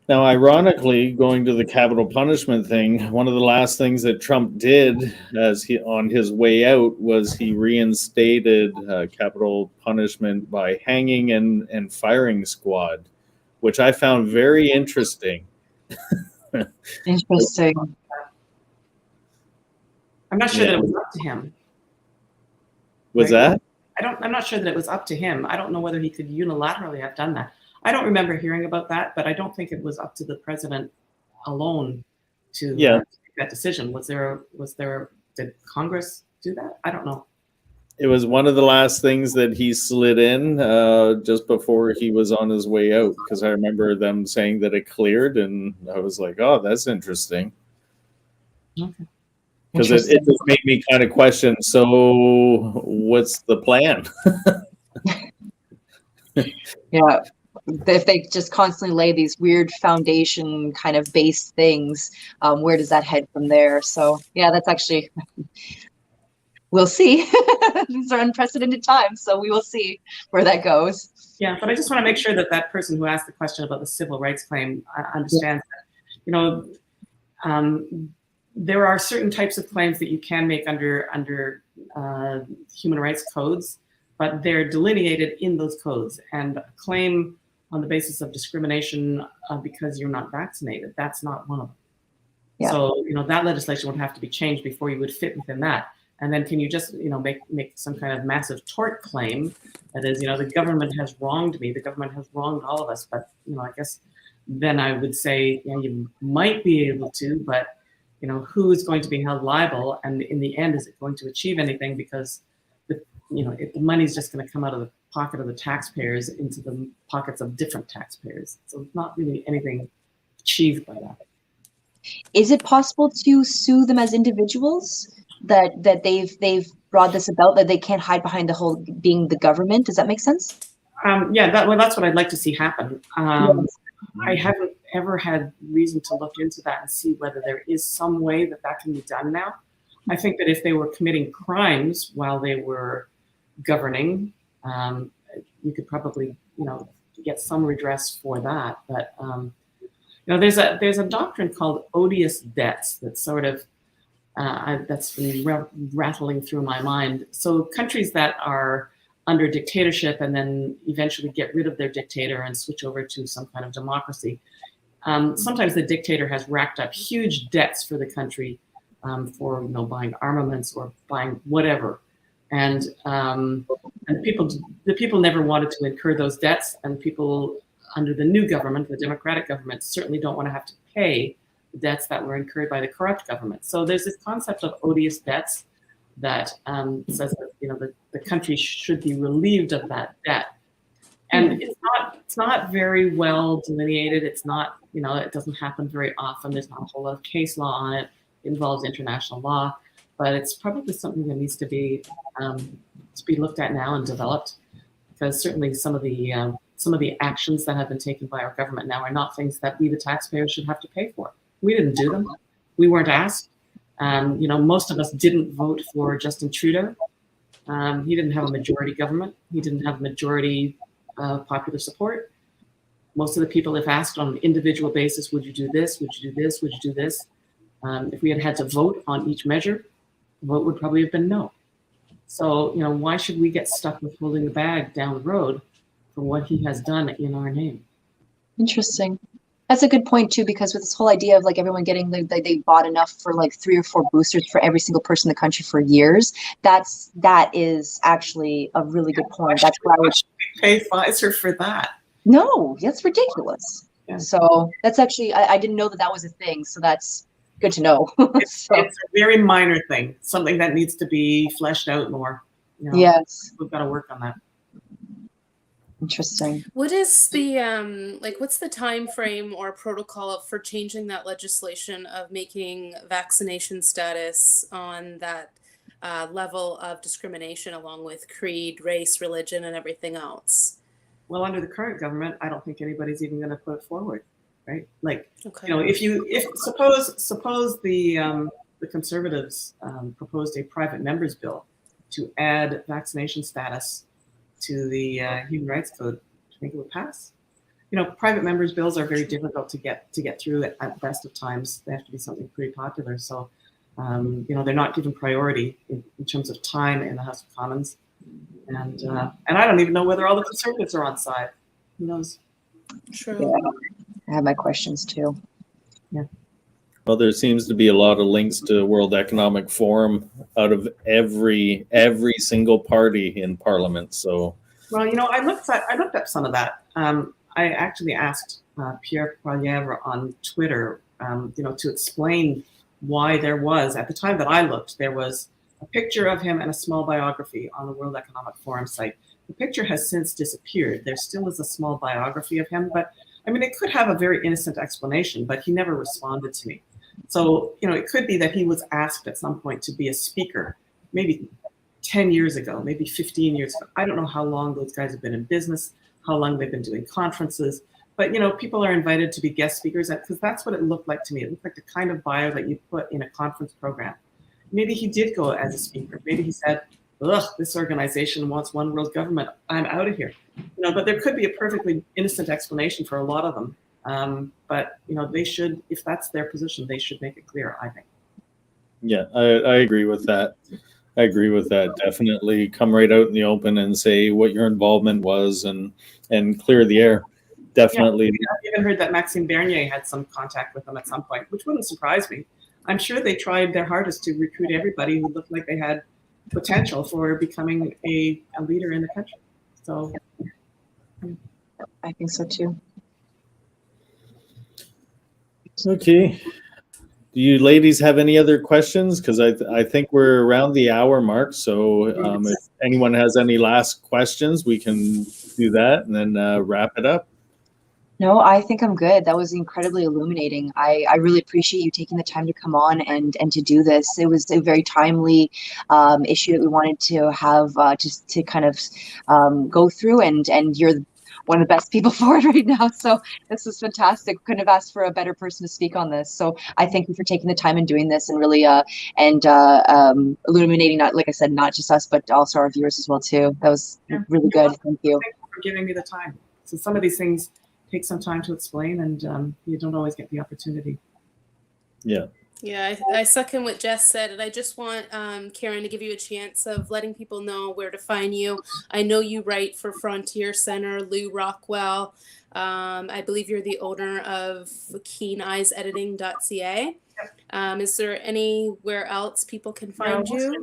Now, ironically, going to the capital punishment thing, one of the last things that Trump did on his way out was he reinstated capital punishment by hanging and firing squad, which I found very interesting. Interesting. I'm not sure that it was up to him. Was that? I'm not sure that it was up to him. I don't know whether he could unilaterally have done that. I don't remember hearing about that, but I don't think it was up to the president alone to make that decision. Did Congress do that? I don't know. It was one of the last things that he slid in just before he was on his way out, because I remember them saying that it cleared, and I was like, oh, that's interesting. Okay. Because it just made me kind of question, so what's the plan? Yeah. If they just constantly lay these weird foundation kind of base things, where does that head from there? So yeah, that's actually, we'll see. These are unprecedented times, so we will see where that goes. Yeah, but I just want to make sure that person who asked the question about the civil rights claim understands that, there are certain types of claims that you can make under human rights codes, but they're delineated in those codes. And a claim on the basis of discrimination because you're not vaccinated, that's not one of them. Yeah. So, that legislation would have to be changed before you would fit within that. And then can you just, make some kind of massive tort claim that is, the government has wronged me, the government has wronged all of us, but, I guess then I would say, you might be able to, but, who is going to be held liable? And in the end, is it going to achieve anything? Because, the money is just going to come out of the pocket of the taxpayers into the pockets of different taxpayers. So it's not really anything achieved by that. Is it possible to sue them as individuals that they've brought this about, that they can't hide behind the whole being the government? Does that make sense? That's what I'd like to see happen. Yes. I haven't ever had reason to look into that and see whether there is some way that can be done now. I think that if they were committing crimes while they were governing, you could probably, get some redress for that. But there's a doctrine called odious debts that's sort of that's been rattling through my mind. So countries that are under dictatorship and then eventually get rid of their dictator and switch over to some kind of democracy. Sometimes the dictator has racked up huge debts for the country for buying armaments or buying whatever, and the people never wanted to incur those debts, and people under the new government, the democratic government, certainly don't want to have to pay the debts that were incurred by the corrupt government. So there's this concept of odious debts that says that the country should be relieved of that debt, and it's not very well delineated. It's not it doesn't happen very often. There's not a whole lot of case law on it. It involves international law, but it's probably something that needs to be looked at now and developed, because certainly some of the actions that have been taken by our government now are not things that we the taxpayers should have to pay for. We didn't do them. We weren't asked. Most of us didn't vote for Justin Trudeau. He didn't have a majority government. He didn't have majority popular support. Most of the people, if asked on an individual basis, would you do this? Would you do this? Would you do this? If we had to vote on each measure, the vote would probably have been no. So, why should we get stuck with holding the bag down the road for what he has done in our name? Interesting. That's a good point too, because with this whole idea of like everyone getting they bought enough for like 3 or 4 boosters for every single person in the country for years. That is actually a really good point. That's why I would pay Pfizer for that. No, that's ridiculous. Yeah. So that's actually I didn't know that was a thing. So that's good to know. It's a very minor thing, something that needs to be fleshed out more. You know, yes, we've got to work on that. Interesting. What is the what's the time frame or protocol for changing that legislation of making vaccination status on that level of discrimination along with creed, race, religion, and everything else? Well, under the current government, I don't think anybody's even going to put it forward, right? Like, Okay. you know, if suppose the Conservatives proposed a private members bill to add vaccination status to the Human Rights Code, do you think it would pass? You know, private members bills are very difficult to get through at best of times. They have to be something pretty popular. So, you know, they're not given priority in terms of time in the House of Commons. And I don't even know whether all the Conservatives are on side. Who knows? True. Yeah. I have my questions too. Yeah. Well, there seems to be a lot of links to World Economic Forum out of every single party in Parliament. So, well, you know, I looked up some of that. I actually asked Pierre Poilievre on Twitter, you know, to explain why there was, at the time that I looked, there was a picture of him and a small biography on the World Economic Forum site. The picture has since disappeared. There still is a small biography of him, but I mean, it could have a very innocent explanation, but he never responded to me. So, you know, it could be that he was asked at some point to be a speaker, maybe 10 years ago, maybe 15 years ago. I don't know how long those guys have been in business, how long they've been doing conferences, but, you know, people are invited to be guest speakers because that's what it looked like to me. It looked like the kind of bio that you put in a conference program. Maybe he did go as a speaker. Maybe he said, ugh, this organization wants one world government. I'm out of here. You know, but there could be a perfectly innocent explanation for a lot of them. But, you know, they should, if that's their position, they should make it clear, I think. yeah, I agree with that. I agree with that. Definitely come right out in the open and say what your involvement was and clear the air. Definitely. Yeah, I've even heard that Maxime Bernier had some contact with them at some point, which wouldn't surprise me. I'm sure they tried their hardest to recruit everybody who looked like they had potential for becoming a leader in the country. So I think so too. Okay. Do you ladies have any other questions? Because I think we're around the hour mark. So if anyone has any last questions, we can do that and then wrap it up. No, I think I'm good. That was incredibly illuminating. I really appreciate you taking the time to come on and to do this. It was a very timely issue that we wanted to have just to kind of go through, and you're one of the best people for it right now. So this is fantastic. Couldn't have asked for a better person to speak on this. So I thank you for taking the time and doing this and really illuminating, not, like I said, not just us, but also our viewers as well too. That was really good. Thank you. Thank you for giving me the time. So some of these things take some time to explain, and you don't always get the opportunity. Yeah. Yeah, I second what Jess said, and I just want Karen to give you a chance of letting people know where to find you. I know you write for Frontier Center, Lou Rockwell. I believe you're the owner of keeneyesediting.ca. Is there anywhere else people can find you?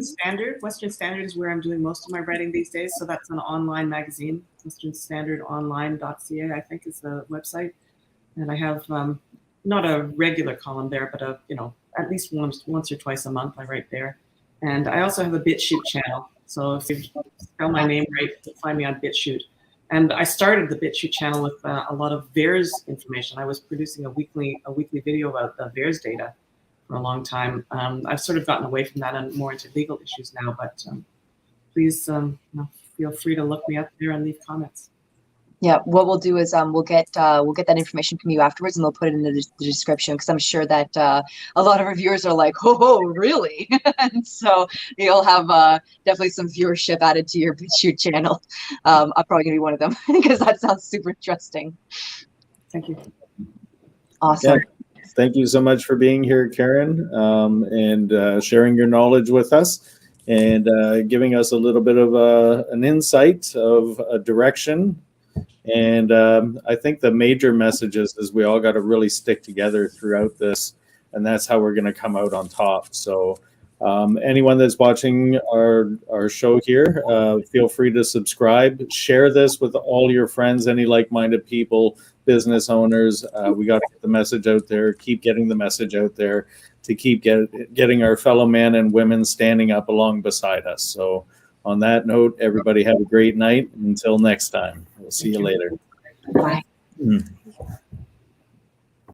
Western Standard is where I'm doing most of my writing these days. So that's an online magazine. westernstandardonline.ca, I think, is the website. And I have not a regular column there, but at least once or twice a month I write there. And I also have a BitChute channel. So if you spell my name right, you'll find me on BitChute. And I started the BitChute channel with a lot of VAERS information. I was producing a weekly video about the VAERS data for a long time. I've sort of gotten away from that and more into legal issues now, but please feel free to look me up there and leave comments. Yeah, what we'll do is we'll get that information from you afterwards, and they'll put it in the description, because I'm sure that a lot of our viewers are like, oh, really? And so you'll have definitely some viewership added to your BitChute channel. I'm probably gonna be one of them because that sounds super interesting. Thank you. Awesome. Yeah. Thank you so much for being here, Karen, and sharing your knowledge with us and giving us a little bit of an insight of a direction And I think the major messages is we all got to really stick together throughout this, and that's how we're going to come out on top. So anyone that's watching our show here, feel free to subscribe, share this with all your friends, any like-minded people, business owners. We got to get the message out there, keep getting the message out there to keep getting our fellow men and women standing up along beside us. So on that note, everybody have a great night. Until next time, we'll see you later. Bye.